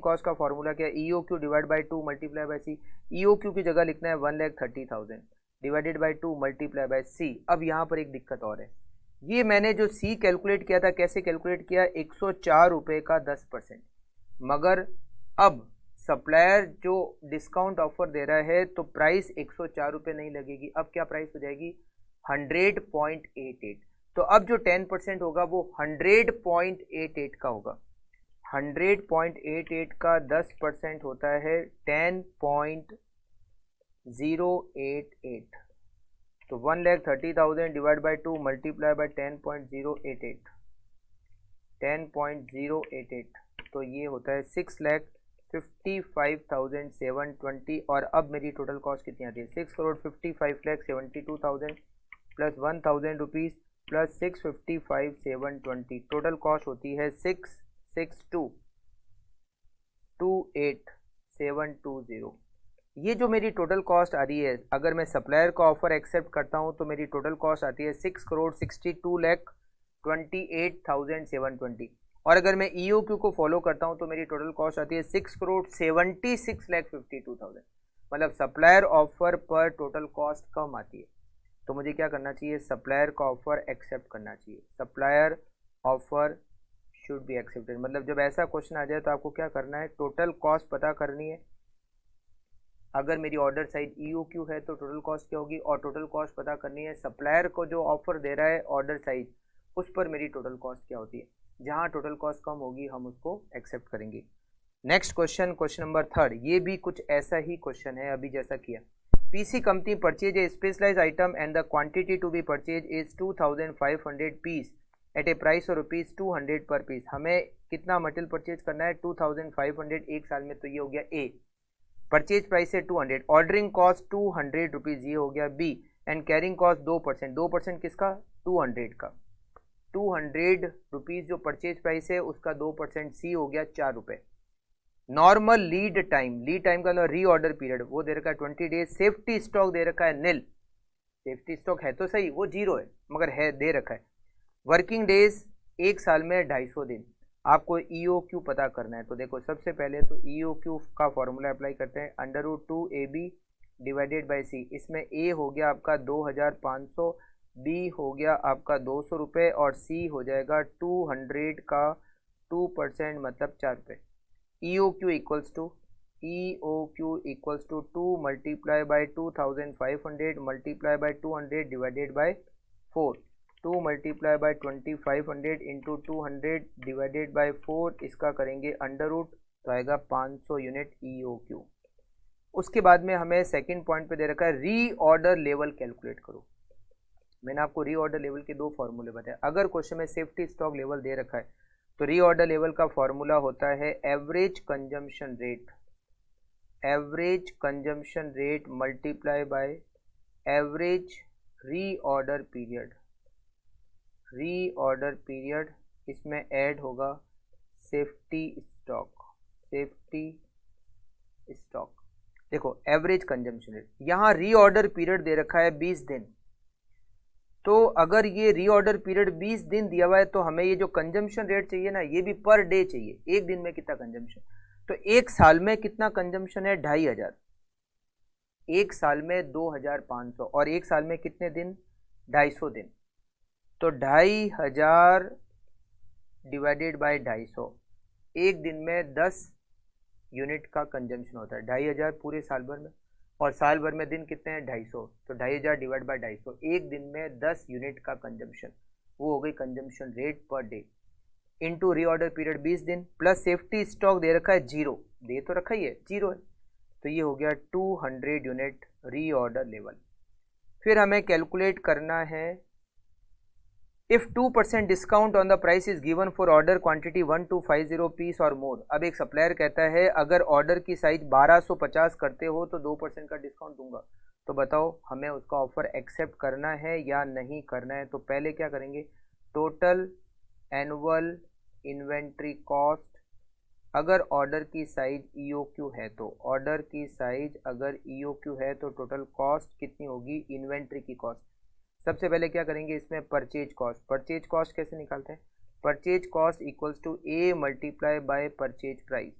कॉस्ट का फॉर्मूला क्या है, EOQ divide by 2 multiply by C। EOQ की जगह लिखना है 1,30,000 divided by 2 multiply by C। अब यहाँ पर एक दिक्कत और है, ये मैंने जो C कैलकुलेट किया था, कैसे कैलकुलेट किया, 104 रुपये का 10%, मगर अब सप्लायर जो डिस्काउंट ऑफर दे रहा है तो प्राइस 104 रुपये नहीं लगेगी, अब क्या प्राइस हो जाएगी 100.88। तो अब जो 10% होगा वो 100.88 का होगा, 100.88 का 10% होता है 10.088, तो 1,30,000 डिवाइड बाई 2 मल्टीप्लाई बाई 10.088, तो ये होता है 6,55,720। और अब मेरी टोटल कॉस्ट कितनी आती है, 6,55,72,000 plus 1,000 rupees plus 655,720, total cost होती है 662,28,720। ये जो मेरी टोटल कॉस्ट आ रही है, अगर मैं सप्लायर का ऑफर एक्सेप्ट करता हूँ तो मेरी टोटल कॉस्ट आती है 6,62,28,720। और अगर मैं EOQ को फॉलो करता हूँ तो मेरी टोटल कॉस्ट आती है 6,76,52,000। मतलब सप्लायर ऑफर पर टोटल कॉस्ट कम आती है, तो मुझे क्या करना चाहिए, सप्लायर का ऑफर एक्सेप्ट करना चाहिए। Supplier offer should be accepted. मतलब जब ऐसा क्वेश्चन आ जाए तो आपको क्या करना है, टोटल कॉस्ट पता करनी है। अगर मेरी ऑर्डर साइज EOQ है तो टोटल कॉस्ट क्या होगी, और टोटल कॉस्ट पता करनी है सप्लायर को जो ऑफर दे रहा है ऑर्डर साइज, उस पर मेरी टोटल कॉस्ट क्या होती है। जहां टोटल कॉस्ट कम होगी हम उसको एक्सेप्ट करेंगे। नेक्स्ट क्वेश्चन, क्वेश्चन नंबर 3, ये भी कुछ ऐसा ही क्वेश्चन है अभी जैसा किया। PC company purchase a specialised item and the quantity to be purchase is 2500 piece at a price of ₹200 per piece. हमें कितना मटेरियल परचेज करना है, 2500 एक साल में, तो ये हो गया ए। परचेज प्राइस है 200, ऑर्डरिंग कॉस्ट ₹200, ये हो गया बी। एंड कैरिंग कॉस्ट 2%, 2% किसका, 200 का, ₹200 जो परचेज प्राइस है उसका 2%, सी हो गया ₹4। Normal lead time, lead time का री ऑर्डर पीरियड वो दे रखा है 20 डेज। सेफ्टी स्टॉक दे रखा है निल, सेफ्टी स्टॉक है तो सही, वो 0 है मगर है दे रखा है। वर्किंग डेज एक साल में 250 दिन। आपको EOQ पता करना है, तो देखो सबसे पहले तो EOQ का फॉर्मूला अप्लाई करते हैं, √2AB डिवाइडेड बाई सी। इसमें A हो गया आपका 2500, B हो गया आपका ₹200 और C हो जाएगा 200 का 2% मतलब ₹4। EOQ equals to 2 multiply by 2500 multiply by 200 divided by 4। 2 multiply by 2500 into 200 divided by 4, इसका करेंगे अंडर रूट, तो आएगा 500 यूनिट EOQ। उसके बाद में हमें सेकंड पॉइंट पे दे रखा है री ऑर्डर लेवल कैलकुलेट करो। मैंने आपको री ऑर्डर लेवल के 2 फॉर्मूले बताए। अगर क्वेश्चन में सेफ्टी स्टॉक लेवल दे रखा है तो री ऑर्डर लेवल का फॉर्मूला होता है average consumption rate, average consumption rate multiply by average री ऑर्डर पीरियड, री ऑर्डर पीरियड, इसमें ऐड होगा सेफ्टी स्टॉक, सेफ्टी स्टॉक। देखो एवरेज कंजम्पशन रेट, यहाँ री ऑर्डर पीरियड दे रखा है 20 दिन, तो अगर ये री ऑर्डर पीरियड 20 दिन दिया हुआ है तो हमें ये जो कंजम्पशन रेट चाहिए ना, ये भी पर डे चाहिए, एक दिन में कितना कंजम्पशन। तो एक साल में कितना कंजम्पशन है, 2500, एक साल में 2500, और एक साल में कितने दिन, 250 दिन। तो 2500 डिवाइडेड बाय 250, एक दिन में 10 यूनिट का कंजम्पशन होता है। 2500 पूरे साल भर में, और साल भर में दिन कितने हैं, 250, तो 2500 डिवाइड बाय 250, एक दिन में 10 यूनिट का कंजम्पशन, वो हो गई consumption rate per day, into री ऑर्डर पीरियड 20 दिन, प्लस सेफ्टी स्टॉक दे रखा है 0, दे तो रखा ही है, 0 है, तो ये हो गया 200 यूनिट री ऑर्डर लेवल। फिर हमें कैलकुलेट करना है if 2% discount on the price is given for order quantity 1250 piece और मोर। अब एक सप्लायर कहता है अगर ऑर्डर की साइज 1250 करते हो तो 2% का डिस्काउंट दूंगा, तो बताओ हमें उसका ऑफर एक्सेप्ट करना है या नहीं करना है। तो पहले क्या करेंगे, टोटल एनुअल इन्वेंट्री कॉस्ट, अगर ऑर्डर की साइज EOQ है तो, ऑर्डर की साइज अगर EOQ है तो टोटल कॉस्ट कितनी होगी, इन्वेंट्री की कॉस्ट। सबसे पहले क्या करेंगे, इसमें परचेज कॉस्ट, परचेज कॉस्ट कैसे निकालते हैं, purchase cost equals to A multiply by purchase price,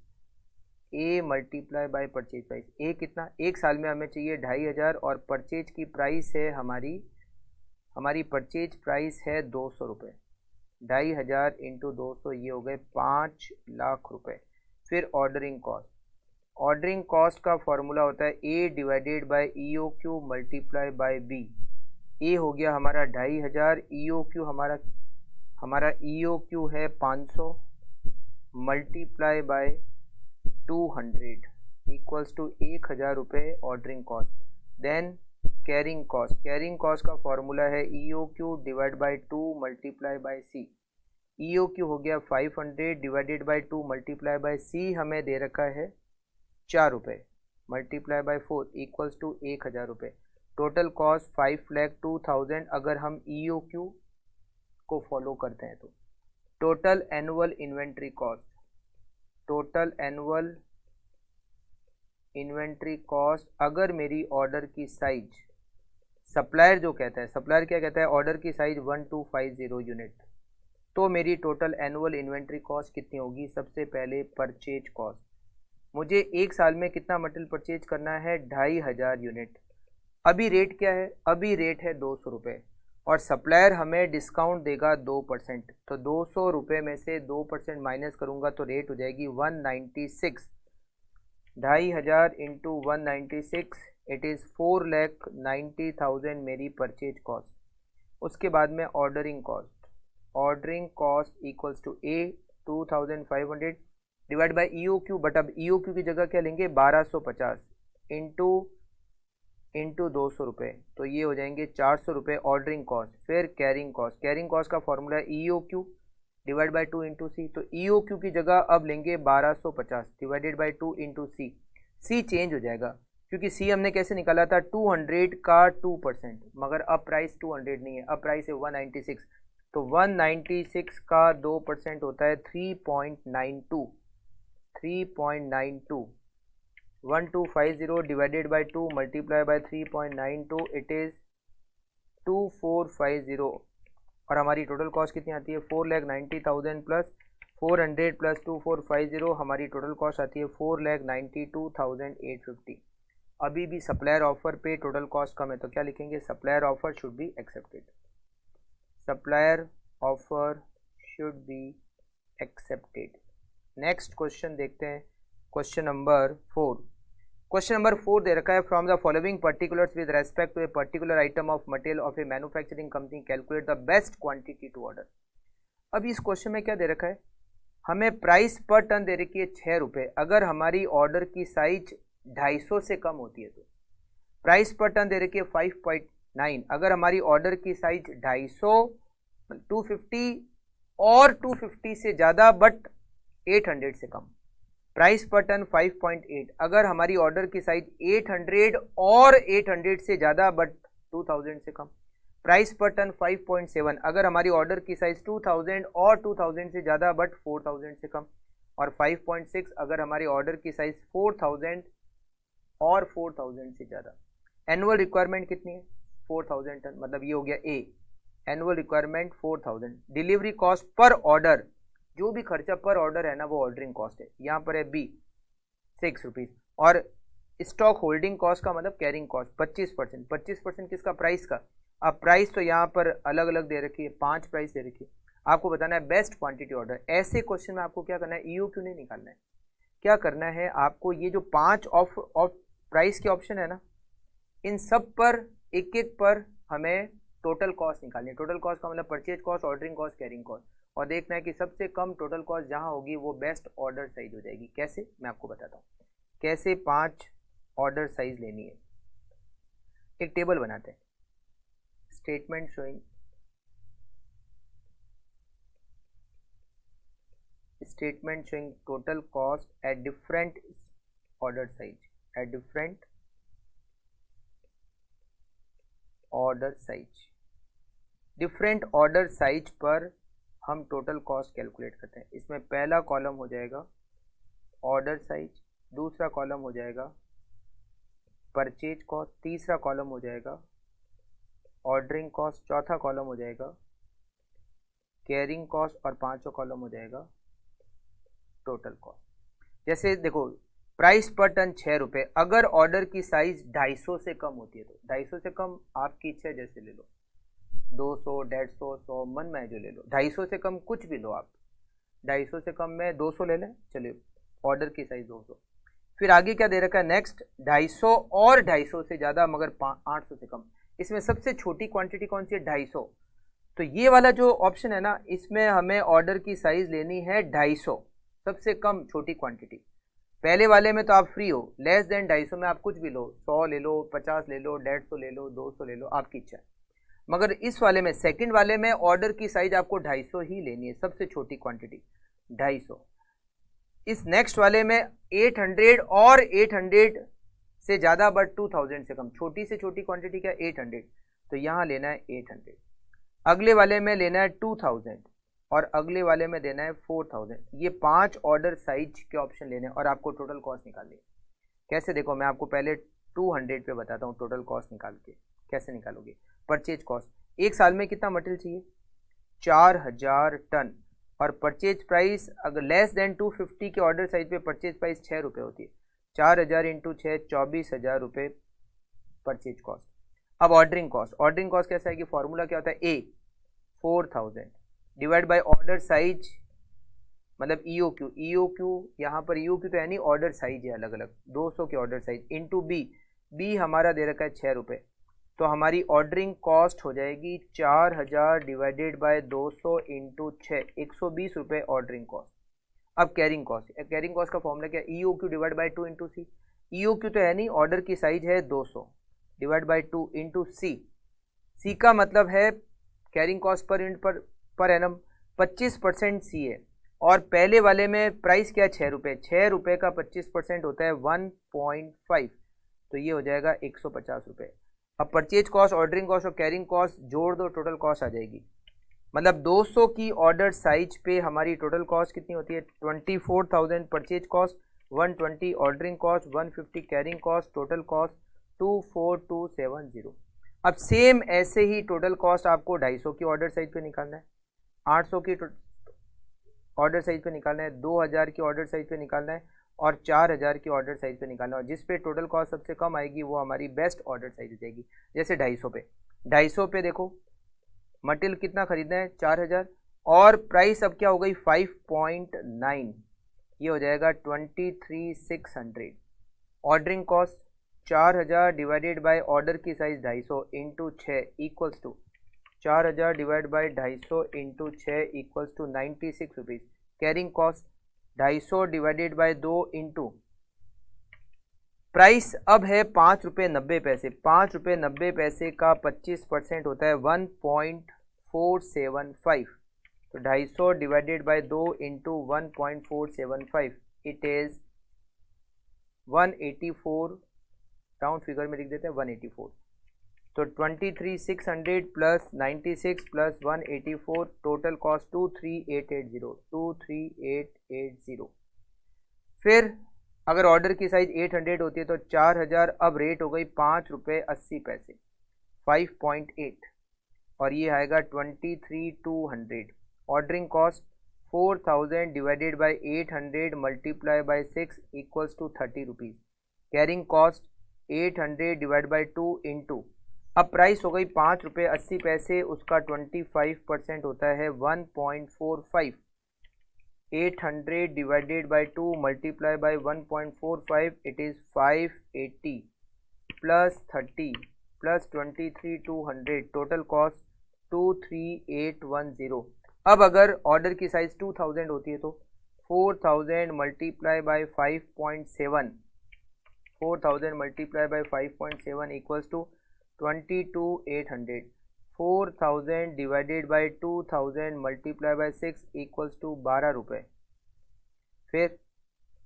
A multiply by purchase price. A कितना, एक साल में हमें चाहिए 2500 और परचेज की प्राइस है हमारी परचेज प्राइस है 200 रुपये, 2500 इंटू 200 ये हो गए 5 लाख रुपए। फिर ऑर्डरिंग कॉस्ट, ऑर्डरिंग कॉस्ट का फॉर्मूला होता है A divided by EOQ multiply by B। A हो गया हमारा 2500, EOQ हमारा EOQ है 500 मल्टीप्लाई बाय 200 इक्वल्स टू 1000 रुपये ordering cost. Then carrying cost, carrying cost का फॉर्मूला है EOQ divide by 2 multiply by C। EOQ हो गया 500 divided by 2 multiply by C, हमें दे रखा है 4 रुपये मल्टीप्लाई बाय 4 इक्वल्स टू 1000 रुपये। टोटल कॉस्ट 5,02,000 अगर हम EOQ को फॉलो करते हैं तो। Total annual inventory cost, total annual inventory cost अगर मेरी ऑर्डर की साइज, सप्लायर जो कहता है, सप्लायर क्या कहता है, ऑर्डर की साइज 1250 यूनिट, तो मेरी टोटल एनुअल इन्वेंट्री कॉस्ट कितनी होगी? सबसे पहले परचेज कॉस्ट, मुझे एक साल में कितना मटेरियल परचेज करना है? 2500 यूनिट। अभी रेट क्या है? अभी रेट है 200 रुपये और सप्लायर हमें डिस्काउंट देगा 2%, तो 200 रुपये में से 2% माइनस करूँगा तो रेट हो जाएगी 196। 2500 इंटू 196 इट इज़ 4,90,000 मेरी परचेज कॉस्ट। उसके बाद में ordering cost equals to A 2500 divide by EOQ, but अब EOQ की जगह क्या लेंगे? 1250 इंटू 200 रुपये, तो ये हो जाएंगे 400 रुपये ऑर्डरिंग कॉस्ट। फिर कैरिंग कॉस्ट का फॉर्मूला है EOQ divide by 2 into C, तो EOQ की जगह अब लेंगे 1250 divided by 2 into C. C change हो जाएगा क्योंकि सी हमने कैसे निकाला था? 200 का 2%, मगर अब प्राइस 200 नहीं है, अब प्राइस है 196, तो 196 का 2% होता है 3.92। 1250 divided by 2 multiply by 3.92 it is 2450 और हमारी टोटल कॉस्ट कितनी आती है? 4,90,000 प्लस 400 प्लस 2450, हमारी टोटल कॉस्ट आती है 4,92,850। अभी भी सप्लायर ऑफर पे टोटल कॉस्ट कम है, तो क्या लिखेंगे? Supplier offer should be accepted. Supplier offer should be accepted. Next question देखते हैं, क्वेश्चन नंबर 4। क्वेश्चन नंबर 4 दे रखा है, from the following particulars with respect to a particular item of material of a manufacturing company calculate the best quantity to order. अभी इस question में क्या दे रखा है? हमें प्राइस पर टन दे रखी है 6 रुपये। अगर हमारी ऑर्डर की साइज 250 से कम होती है तो प्राइस पर टन दे रखी है 5.9। अगर हमारी ऑर्डर की साइज 250, 250 और 250 से ज़्यादा बट 800 से कम, प्राइस पर टन 5.8। अगर हमारी ऑर्डर की साइज 800 और 800 से ज़्यादा बट 2000 से कम, प्राइस पर टन 5.7। अगर हमारी ऑर्डर की साइज 2000 और 2000 से ज़्यादा बट 4000 से कम, और 5.6 अगर हमारी ऑर्डर की साइज 4000 और 4000 से ज़्यादा। एनुअल रिक्वायरमेंट कितनी है? 4000 टन, मतलब ये हो गया A, annual requirement 4000। Delivery cost per order, जो भी खर्चा पर ऑर्डर है ना वो ऑर्डरिंग कॉस्ट है, यहाँ पर है बी 6 रुपीज़। और स्टॉक होल्डिंग कॉस्ट का मतलब कैरिंग कॉस्ट 25%। 25% किसका? प्राइस का। अब प्राइस तो यहाँ पर अलग अलग दे रखी है, 5 प्राइस दे रखी है, आपको बताना है बेस्ट क्वांटिटी ऑर्डर। ऐसे क्वेश्चन में आपको क्या करना है? EOQ नहीं निकालना है, क्या करना है आपको? ये जो 5 ऑफ प्राइस के ऑप्शन है ना, इन सब पर एक एक पर हमें टोटल कॉस्ट निकालनी है। टोटल कॉस्ट का मतलब purchase cost, ordering cost, carrying cost, और देखना है कि सबसे कम टोटल कॉस्ट जहां होगी वो बेस्ट ऑर्डर साइज हो जाएगी। कैसे? मैं आपको बताता हूँ कैसे 5 ऑर्डर साइज लेनी है। एक टेबल बनाते हैं, statement showing total cost at different order size, at different order size. Different order size पर हम टोटल कॉस्ट कैलकुलेट करते हैं। इसमें पहला कॉलम हो जाएगा ऑर्डर साइज, दूसरा कॉलम हो जाएगा परचेज कॉस्ट, तीसरा कॉलम हो जाएगा ऑर्डरिंग कॉस्ट, चौथा कॉलम हो जाएगा कैरिंग कॉस्ट और पांचवा कॉलम हो जाएगा टोटल कॉस्ट। जैसे देखो, प्राइस पर टन 6 रुपये, अगर ऑर्डर की साइज 250 से कम होती है तो 250 से कम आपकी इच्छा जैसे ले लो, 200, 150, 100 मन में जो ले लो। 250 से कम कुछ भी लो आप, 250 से कम में 200 ले लें, चलिए ऑर्डर की साइज 200। फिर आगे क्या दे रखा है? नेक्स्ट 250 और 250 से ज़्यादा मगर 800 से कम। इसमें सबसे छोटी क्वांटिटी कौन सी है? 250। तो ये वाला जो ऑप्शन है ना, इसमें हमें ऑर्डर की साइज लेनी है 250, सबसे कम छोटी क्वांटिटी। पहले वाले में तो आप फ्री हो, लेस देन 250 में आप कुछ भी लो, 100 ले लो, 50 ले लो, 150 ले लो, 200 ले लो, आपकी इच्छा है। मगर इस वाले में, सेकंड वाले में ऑर्डर की साइज आपको 250 ही लेनी है, सबसे छोटी क्वांटिटी 250। इस नेक्स्ट वाले में 800 और 800 से ज़्यादा बट 2000 से कम, छोटी से छोटी क्वांटिटी क्या? 800, तो यहाँ लेना है 800। अगले वाले में लेना है 2000 और अगले वाले में देना है 4000। ये 5 ऑर्डर साइज के ऑप्शन लेने हैं और आपको टोटल कॉस्ट निकालनी है। कैसे? देखो मैं आपको पहले 200 पे बताता हूँ टोटल कॉस्ट निकाल के कैसे निकालोगे। परचेज कॉस्ट, एक साल में कितना मटेरियल चाहिए? 4000 टन, और परचेज प्राइस अगर लेस देन 250 के ऑर्डर साइज पे परचेज प्राइस 6 रुपये होती है। 4000 इंटू 6 24,000 रुपये परचेज कॉस्ट। अब ऑर्डरिंग कॉस्ट कैसा है कि फॉर्मूला क्या होता है, ए 4000 डिवाइड बाय ऑर्डर साइज, मतलब EOQ, यहाँ पर EOQ तो है नहीं, ऑर्डर साइज है अलग अलग, 200 के ऑर्डर साइज, इंटू बी हमारा दे रखा है 6 रुपये, तो हमारी ऑर्डरिंग कॉस्ट हो जाएगी 4000 डिवाइडेड बाय 200 इंटू 6, 120 रुपये ऑर्डरिंग कॉस्ट। अब कैरिंग कॉस्ट का फॉर्मूला क्या है, EOQ divide by 2 into C. EOQ तो है नहीं, ऑर्डर की साइज है 200 डिवाइड बाय 2 इंटू सी का मतलब है carrying cost per unit per annum 25% सी है, और पहले वाले में प्राइस क्या है 6 रुपये, 6 रुपये का 25% होता है 1.5, तो ये हो जाएगा 150 रुपये। अब परचेज कॉस्ट, ऑर्डरिंग कॉस्ट और कैरिंग कॉस्ट जोड़ दो, टोटल कॉस्ट आ जाएगी, मतलब 200 की ऑर्डर साइज पे हमारी टोटल कॉस्ट कितनी होती है, 24,000 purchase cost, 120 ordering cost, 150 carrying cost, total cost 24270। अब सेम ऐसे ही टोटल कॉस्ट आपको 250 की ऑर्डर साइज पे निकालना है, 800 की ऑर्डर साइज पे निकालना है, 2000 की ऑर्डर साइज पे निकालना है, और 4000 की ऑर्डर साइज पे निकालना है। जिस पे टोटल कॉस्ट सबसे कम आएगी वो हमारी बेस्ट ऑर्डर साइज हो जाएगी। जैसे 250 पे देखो मटेरियल कितना खरीदना है 4000, और प्राइस अब क्या हो गई 5.9, ये हो जाएगा 23,600। Ordering cost 4000 divided by order की size 250 into 6 equals to 4000 divide by 250 into 6 equals to 96 rupees. Carrying cost 250 divided by 2 into price अब है 5 रुपये 90 पैसे, 5 रुपये 90 पैसे का 25% होता है 1.475, तो 250 divided by 2 into 1.475 it is 184, round figure में लिख देते हैं 184, तो 23,600 प्लस 96 प्लस 184, टोटल कॉस्ट 23,880। फिर अगर ऑर्डर की साइज 800 होती है तो 4000, अब रेट हो गई 5 रुपये 80 पैसे 5.8, और ये आएगा 23,200। Ordering cost 4000 divided by 800 multiply by 6 equals to 30 rupees. Carrying cost 800 divide by 2 into, अब प्राइस हो गई 5 रुपये 80 पैसे, उसका 25% होता है 1.45, 800 divided by 2 multiply by 1.45 it is 580 plus 30 plus 23,200, total cost 23,810। अब अगर ऑर्डर की साइज 2000 होती है तो 4000 multiply by 5.7, 4000 multiply by 5.7 equals to 22,800। 4000 divided by 2000 multiply by 6 equals to 12 रुपये। फिर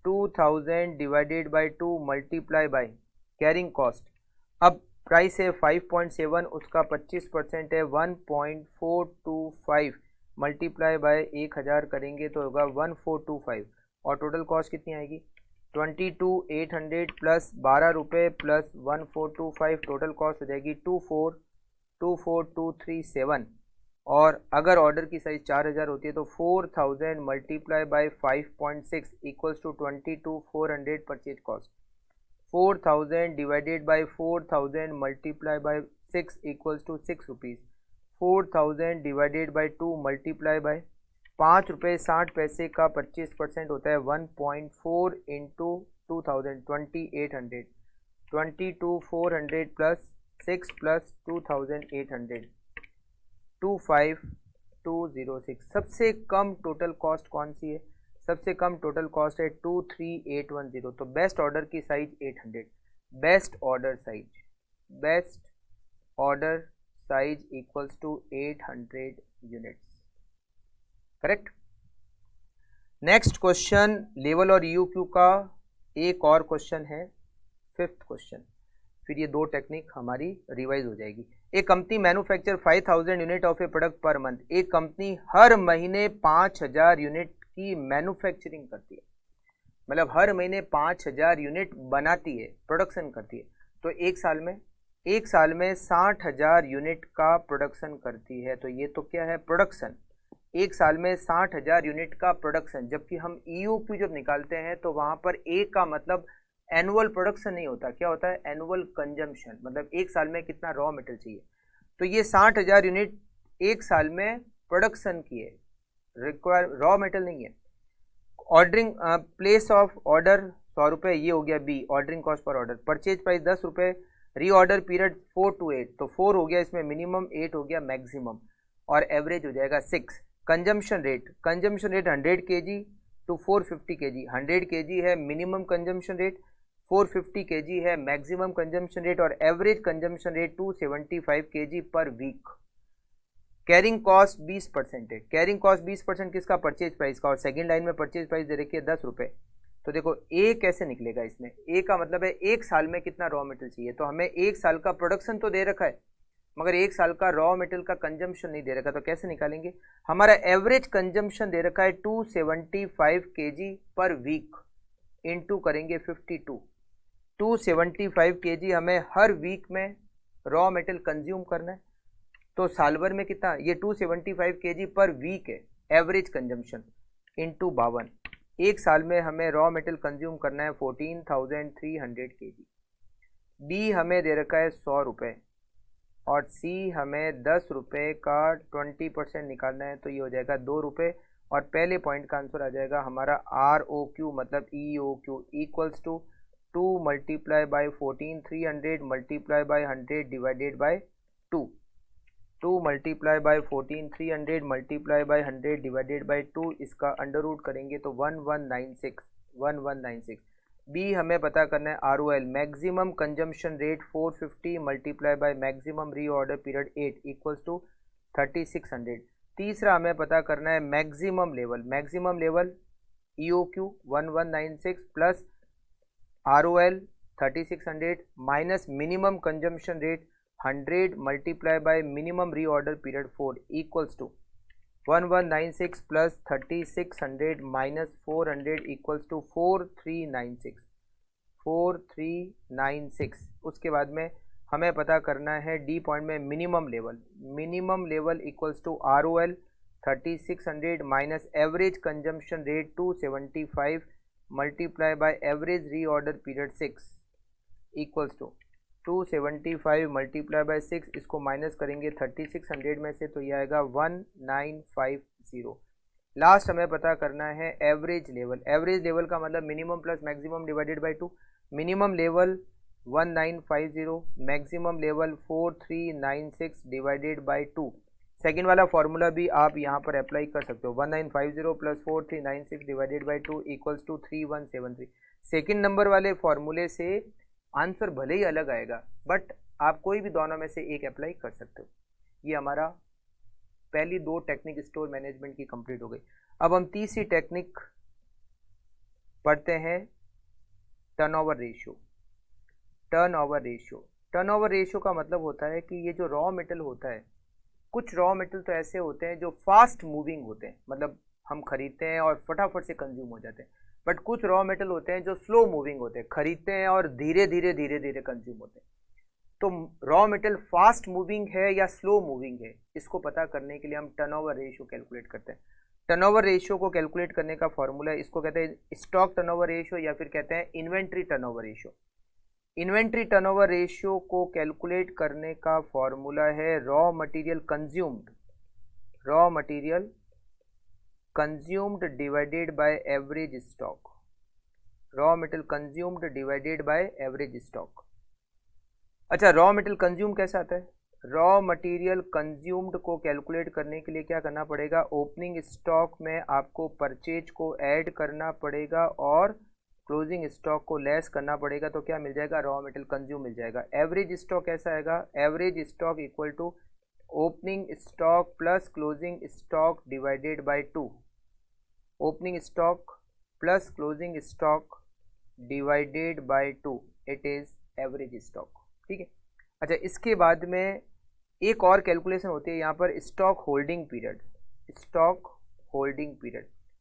2000 divided by 2 multiply by carrying cost, अब प्राइस है 5.7, उसका 25% है 1.425 मल्टीप्लाई बाई 1000 करेंगे तो होगा 1425, और टोटल कॉस्ट कितनी आएगी 22,800 प्लस 12 रुपये प्लस 1425, टोटल कॉस्ट हो जाएगी 24,237। और अगर ऑर्डर की साइज 4000 होती है तो 4000 multiply by 5.6 equals to 22,400 purchase cost. 4000 divided by 4000 multiply by 6 equals to 6 rupees. 4000 divided by 2 multiply by 5 रुपये 60 पैसे का 25% होता है 1.4 इंटू 2000, 2800, 22,400 प्लस 6 प्लस 2800, 25206। सबसे कम टोटल कॉस्ट कौन सी है, सबसे कम टोटल कॉस्ट है 23,810, तो बेस्ट ऑर्डर की size 800, best order size equals to 800 units, correct. Next question level और EOQ का एक और क्वेश्चन है, 5th क्वेश्चन, फिर ये 2 टेक्निक हमारी रिवाइज हो जाएगी। एक company manufacture 5000 unit of A product per month, एक कंपनी हर महीने 5000 यूनिट की मैन्युफैक्चरिंग करती है, मतलब हर महीने 5000 यूनिट बनाती है, प्रोडक्शन करती है, तो एक साल में एक साल में 60,000 यूनिट का प्रोडक्शन करती है, तो ये तो क्या है, प्रोडक्शन। एक साल में 60,000 यूनिट का प्रोडक्शन, जबकि हम EOQ जब निकालते हैं तो वहां पर ए का मतलब एनुअल प्रोडक्शन नहीं होता, क्या होता है, एनुअल कंजम्पशन, मतलब एक साल में कितना रॉ मेटेरियल चाहिए। तो ये 60,000 यूनिट एक साल में प्रोडक्शन की है, रिक्वायर रॉ मेटेरियल नहीं है। ऑर्डरिंग प्लेस ऑफ ऑर्डर 100 रुपये, ये हो गया B, ordering cost per order. Purchase price 10 रुपये, रीऑर्डर पीरियड 4 to 8, तो 4 हो गया इसमें मिनिमम, 8 हो गया मैक्सिमम, और एवरेज हो जाएगा 6। Consumption rate 100 kg to 450 kg, 100 kg है मिनिमम कंजम्पशन रेट, 450 kg है मैक्सिमम कंजम्पशन रेट, और average consumption rate 275 kg per week. Carrying cost 20% है, कैरिंग कॉस्ट 20% किसका, परचेज प्राइस का, और सेकंड लाइन में परचेज प्राइस दे रखी है 10 रुपये। तो देखो ए कैसे निकलेगा इसमें, ए का मतलब है एक साल में कितना रॉ मेटेरियल चाहिए, तो हमें एक साल का प्रोडक्शन तो दे रखा है मगर एक साल का रॉ मेटेरियल का कंजम्पशन नहीं दे रखा, तो कैसे निकालेंगे। हमारा एवरेज कंजम्पशन दे रखा है 275 kg पर वीक, इनटू करेंगे 52। 275 kg हमें हर वीक में रॉ मेटेरियल कंज्यूम करना है, तो साल भर में कितना, ये 275 kg पर वीक है एवरेज कंजम्पशन, इनटू 52। एक साल में हमें रॉ मेटेरियल कंज्यूम करना है 14,300 kg। बी हमें दे रखा है 100 रुपये, और सी हमें 10 रुपये का 20% निकालना है, तो ये हो जाएगा 2 रुपये, और पहले पॉइंट का आंसर आ जाएगा हमारा ROQ मतलब EOQ equals to 2 multiply by 14,300 multiply by 100 divided by 2। 2 multiply by 14,300 multiply by 100 divided by 2, इसका अंडर रूट करेंगे तो 1196। बी हमें पता करना है ROL maximum consumption rate 450 multiply by maximum reorder period 8 equals to 3600। तीसरा हमें पता करना है maximum level EOQ 1196 plus ROL 3600 minus minimum consumption rate 100 multiply by minimum reorder period 4 equals to 1196 plus 3600 minus 400 equals to 4396। उसके बाद में हमें पता करना है डी पॉइंट में minimum level equals to ROL 3600 minus average consumption rate 275 multiply by average reorder period 6 equals to 275 multiply by 6, इसको minus करेंगे 3600 में से, तो ये आएगा 1950। लास्ट हमें पता करना है एवरेज लेवल का मतलब minimum plus maximum divided by 2। Minimum level 1950, maximum level 4396 divided by 2। Second वाला फॉर्मूला भी आप यहाँ पर अप्लाई कर सकते हो, 1950 plus 4396 divided by 2 equals to 3173। Second number वाले फॉर्मूले से आंसर भले ही अलग आएगा बट आप कोई भी दोनों में से एक अप्लाई कर सकते हो। ये हमारा पहली 2 टेक्निक स्टोर मैनेजमेंट की कंप्लीट हो गई। अब हम तीसरी टेक्निक पढ़ते हैं, टर्नओवर रेशियो का मतलब होता है कि ये जो रॉ मेटेरियल होता है, कुछ रॉ मेटेरियल तो ऐसे होते हैं जो फास्ट मूविंग होते हैं, मतलब हम खरीदते हैं और फटाफट से कंज्यूम हो जाते हैं, बट कुछ रॉ मेटेरियल होते हैं जो स्लो मूविंग होते हैं, खरीदते हैं और धीरे धीरे कंज्यूम होते हैं। तो रॉ मेटेरियल फास्ट मूविंग है या स्लो मूविंग है, इसको पता करने के लिए हम टर्नओवर रेशियो कैलकुलेट करते हैं। टर्नओवर रेशियो को कैलकुलेट करने का फॉर्मूला, इसको कहते हैं स्टॉक टर्नओवर रेशियो या फिर कहते हैं inventory turnover ratio. Inventory turnover ratio को कैलकुलेट करने का फॉर्मूला है raw material consumed divided by average stock. Raw material consumed divided by average stock. अच्छा, रॉ मटेरियल कंज्यूम कैसे आता है? रॉ मटेरियल कंज्यूम्ड को कैलकुलेट करने के लिए क्या करना पड़ेगा, ओपनिंग स्टॉक में आपको परचेज को ऐड करना पड़ेगा और क्लोजिंग स्टॉक को लेस करना पड़ेगा, तो क्या मिल जाएगा, रॉ मटेरियल कंज्यूम मिल जाएगा। एवरेज स्टॉक कैसा आएगा, average stock equal to opening stock plus closing stock divided by 2। Opening stock plus closing stock divided by 2, it is average stock. ठीक है। अच्छा, इसके बाद में एक और कैलकुलेशन होती है यहाँ पर, स्टॉक होल्डिंग पीरियड।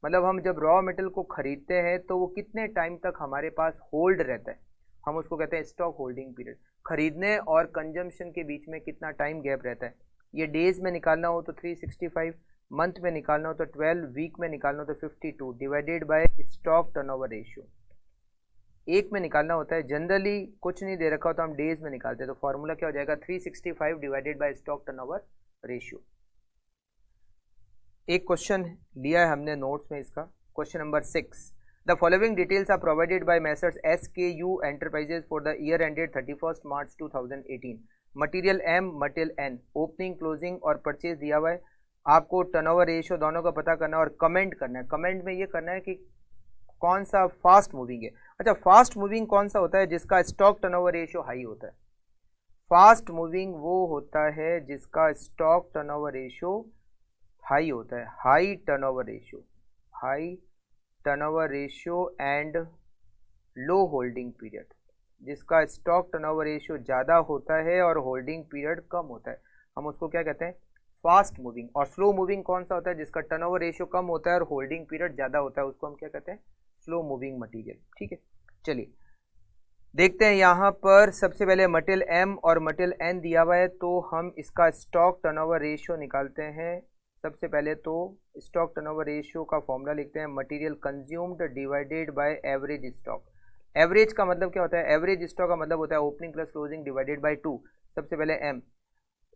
मतलब हम जब रॉ मटेरियल को खरीदते हैं तो वो कितने टाइम तक हमारे पास होल्ड रहता है, हम उसको कहते हैं स्टॉक होल्डिंग पीरियड। खरीदने और कंजम्पशन के बीच में कितना टाइम गैप रहता है। ये डेज में निकालना हो तो 365, मंथ में निकालना हो तो 12, वीक में निकालना हो तो 52 divided by stock turnover ratio. एक में निकालना होता है, जनरली कुछ नहीं दे रखा हो तो हम डेज में निकालते हैं, तो फॉर्मूला क्या हो जाएगा 365 divided by stock turnover ratio. एक क्वेश्चन लिया है हमने नोट्स में इसका, question number 6। The following details are provided by messrs SKU enterprises for the year ended 31 March 2018। Material M, material N, opening, closing और परचेज दिया हुआ है। आपको टर्नओवर रेशियो दोनों का पता करना है और कमेंट करना है। कमेंट में ये करना है कि कौन सा फास्ट मूविंग है। अच्छा, फास्ट मूविंग कौन सा होता है? जिसका स्टॉक टर्नओवर रेशियो हाई होता है। फास्ट मूविंग वो होता है जिसका स्टॉक टर्नओवर रेशियो हाई होता है। High turnover ratio, high turnover ratio and low holding period, जिसका स्टॉक टर्नओवर रेशियो ज़्यादा होता है और होल्डिंग पीरियड कम होता है, हम उसको क्या कहते हैं? Fast moving. और स्लो मूविंग कौन सा होता है? जिसका टर्नओवर रेशियो कम होता है और होल्डिंग पीरियड ज़्यादा होता है, उसको हम क्या कहते हैं? Slow moving material. ठीक है, चलिए देखते हैं। यहाँ पर सबसे पहले मटेरियल M और मटेरियल N दिया हुआ है, तो हम इसका स्टॉक टर्नओवर रेशियो निकालते हैं। सबसे पहले तो स्टॉक टर्नओवर रेशियो का फॉर्मूला लिखते हैं, material consumed divided by average stock. Average का मतलब क्या होता है? एवरेज स्टॉक का मतलब होता है opening plus closing divided by 2। सबसे पहले M,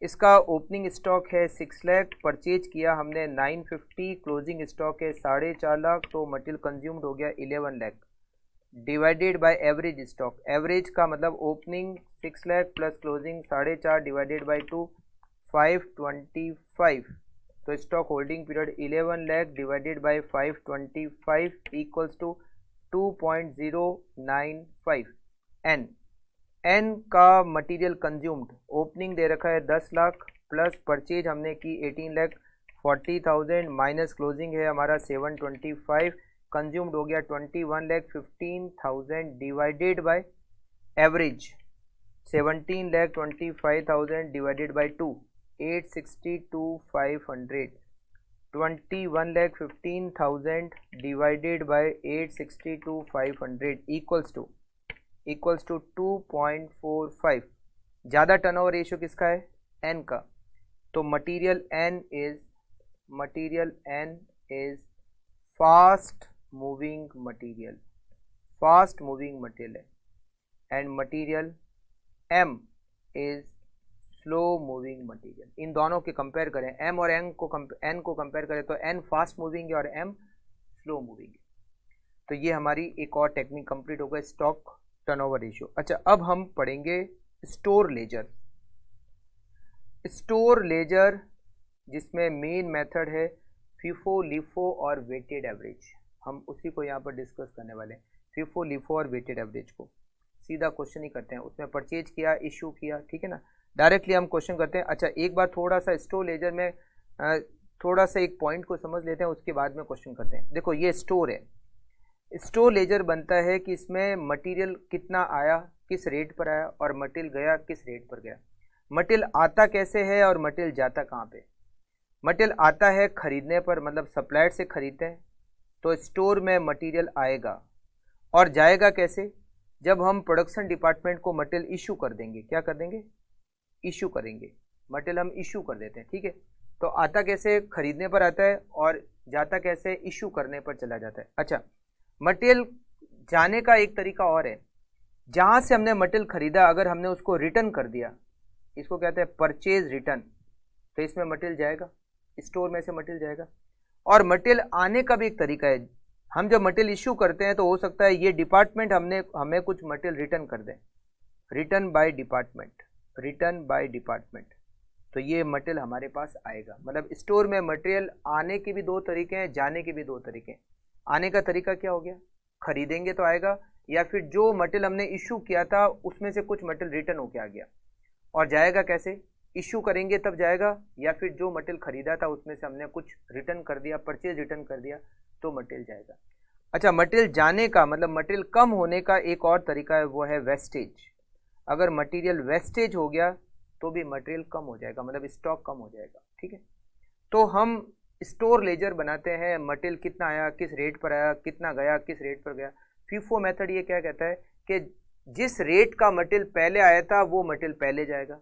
इसका ओपनिंग स्टॉक है 6 लाख, परचेज किया हमने 950, क्लोजिंग स्टॉक है 4.5 लाख, तो मटेरियल कंज्यूम्ड हो गया 11 lakh divided by average stock. Average का मतलब opening 6 lakh plus closing 4.5 divided by 2, 525, तो stock holding period 11 lakh divided by 525 equals to 2.095। N का मटेरियल कंज्यूम्ड, ओपनिंग दे रखा है 10 लाख प्लस परचेज हमने की 18 लाख 40,000 माइनस क्लोजिंग है हमारा 725, कंज्यूम्ड हो गया 21 lakh 15,000 divided by average 17 lakh 25,000 divided by 2, 862,500, 21 lakh 15,000 divided by 862,500 equals to 2.45। ज़्यादा टर्नओवर रेशियो किसका है? N का। तो material N is fast moving material, fast moving material है। And material M is slow moving material. इन दोनों के कंपेयर करें, M और N को कंपेयर करें तो N फास्ट मूविंग है और M स्लो मूविंग है। तो ये हमारी एक और टेक्निक कंप्लीट हो गई, स्टॉक टर्नओवर रेशियो। अच्छा, अब हम पढ़ेंगे स्टोर लेजर। स्टोर लेजर जिसमें मेन मेथड है फीफो, लिफो और वेटेड एवरेज, हम उसी को यहाँ पर डिस्कस करने वाले हैं। फीफो, लिफो और वेटेड एवरेज को सीधा क्वेश्चन ही करते हैं। उसमें परचेज किया, इशू किया, ठीक है ना, डायरेक्टली हम क्वेश्चन करते हैं। अच्छा, एक बार थोड़ा सा स्टोर लेजर में थोड़ा सा एक पॉइंट को समझ लेते हैं, उसके बाद में क्वेश्चन करते हैं। देखो ये स्टोर है, स्टोर लेजर बनता है कि इसमें मटेरियल कितना आया, किस रेट पर आया, और मटेरियल गया किस रेट पर गया। मटेरियल आता कैसे है और मटेरियल जाता कहाँ पे? मटेरियल आता है खरीदने पर, मतलब सप्लायर से खरीदते हैं तो स्टोर में मटेरियल आएगा। और जाएगा कैसे? जब हम प्रोडक्शन डिपार्टमेंट को मटेरियल इशू कर देंगे। क्या कर देंगे? इशू करेंगे, मटेरियल हम इशू कर देते हैं, ठीक है। तो आता कैसे? खरीदने पर आता है, और जाता कैसे? इशू करने पर चला जाता है। अच्छा, मटेरियल जाने का एक तरीका और है, जहां से हमने मटेरियल खरीदा अगर हमने उसको रिटर्न कर दिया, इसको कहते हैं परचेज रिटर्न, तो इसमें मटेरियल जाएगा, स्टोर में से मटेरियल जाएगा। और मटेरियल आने का भी एक तरीका है, हम जब मटेरियल इशू करते हैं तो हो सकता है ये डिपार्टमेंट हमें कुछ मटेरियल रिटर्न कर दें, return by department, return by department, तो ये मटेरियल हमारे पास आएगा। मतलब स्टोर में मटेरियल आने के भी दो तरीके हैं, जाने के भी दो तरीके हैं। आने का तरीका क्या हो गया? खरीदेंगे तो आएगा, या फिर जो मटेरियल हमने इशू किया था उसमें से कुछ मटेरियल रिटर्न होके आ गया। और जाएगा कैसे? इशू करेंगे तब जाएगा, या फिर जो मटेरियल खरीदा था उसमें से हमने कुछ रिटर्न कर दिया, परचेज रिटर्न कर दिया, तो मटेरियल जाएगा। अच्छा, मटेरियल जाने का मतलब मटेरियल कम होने का एक और तरीका है, वो है वेस्टेज। अगर मटेरियल वेस्टेज हो गया तो भी मटेरियल कम हो जाएगा, मतलब स्टॉक कम हो जाएगा, ठीक है। तो हम स्टोर लेजर बनाते हैं, मटेरियल कितना आया, किस रेट पर आया, कितना गया, किस रेट पर गया। फीफो मेथड ये क्या कहता है कि जिस रेट का मटेरियल पहले आया था वो मटेरियल पहले जाएगा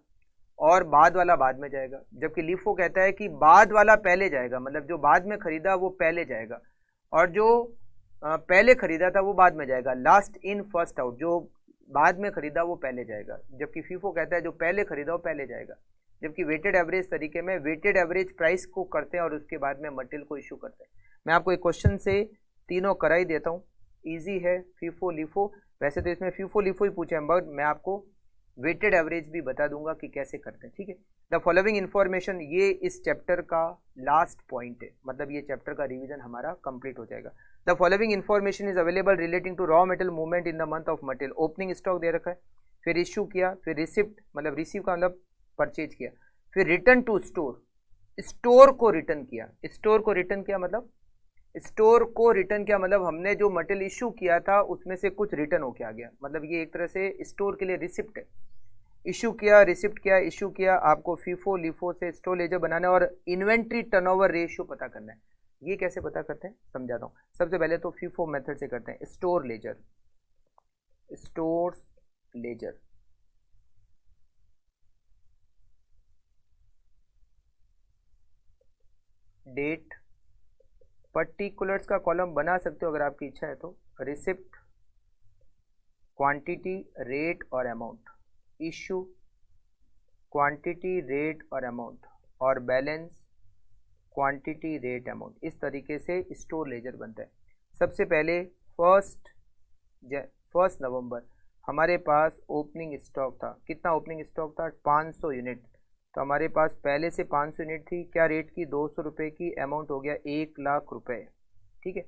और बाद वाला बाद में जाएगा, जबकि लिफो कहता है कि बाद वाला पहले जाएगा, मतलब जो बाद में खरीदा वो पहले जाएगा और जो पहले खरीदा था वो बाद में जाएगा। लास्ट इन फर्स्ट आउट, जो बाद में खरीदा वो पहले जाएगा, जबकि फीफो कहता है जो पहले खरीदा वो पहले जाएगा। जबकि वेटेड एवरेज तरीके में वेटेड एवरेज प्राइस को करते हैं और उसके बाद में मटेरियल को इशू करते हैं। मैं आपको एक क्वेश्चन से तीनों करा ही देता हूँ, ईजी है। फीफो लिफो, वैसे तो इसमें फीफो लिफो ही पूछे हैं, बट मैं आपको वेटेड एवरेज भी बता दूंगा कि कैसे करते हैं, ठीक है। द फॉलोइंग इन्फॉर्मेशन, ये इस चैप्टर का लास्ट पॉइंट है, मतलब ये चैप्टर का रिवीजन हमारा कंप्लीट हो जाएगा। The following information is available relating to raw material movement in the month of material. Opening stock दे रखा है, फिर इश्यू किया, फिर रिसिप्ट मतलब रिसीव का मतलब परचेज किया, फिर रिटर्न टू स्टोर, स्टोर को रिटर्न किया, स्टोर को रिटर्न किया मतलब स्टोर को रिटर्न किया मतलब हमने जो मटेरियल इशू किया था उसमें से कुछ रिटर्न होके आ गया, मतलब ये एक तरह से स्टोर के लिए रिसिप्ट है। इशू किया, रिसिप्ट किया, इशू किया, आपको फीफो लिफो से स्टोर लेजर बनाना है और इन्वेंट्री टर्नओवर रेशियो पता करना है। ये कैसे पता करते हैं समझाता हूँ। सबसे पहले तो फीफो मेथड से करते हैं। Store ledger, store ledger, date, particulars का कॉलम बना सकते हो अगर आपकी इच्छा है तो, रिसिप्ट, क्वांटिटी, रेट और अमाउंट, इशू, क्वांटिटी, रेट और अमाउंट, और बैलेंस, क्वांटिटी, रेट, अमाउंट। इस तरीके से स्टोर लेजर बनता है। सबसे पहले फर्स्ट नवंबर हमारे पास ओपनिंग स्टॉक था। कितना ओपनिंग स्टॉक था? 500 यूनिट। तो हमारे पास पहले से 500 यूनिट थी। क्या रेट की? 200 रुपये की। अमाउंट हो गया 1,00,000 रुपये, ठीक है।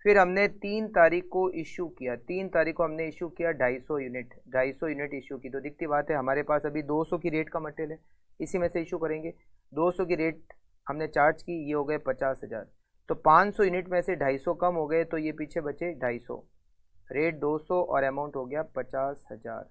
फिर हमने 3 तारीख को इशू किया, 3 तारीख को हमने इशू किया 250 यूनिट, 250 यूनिट इशू की। तो दिखती बात है हमारे पास अभी 200 की रेट का मटेरियल है, इसी में से इशू करेंगे। 200 की रेट हमने चार्ज की, ये हो गए 50,000। तो 500 यूनिट में से 250 कम हो गए, तो ये पीछे बचे 250, रेट 200 और अमाउंट हो गया 50,000।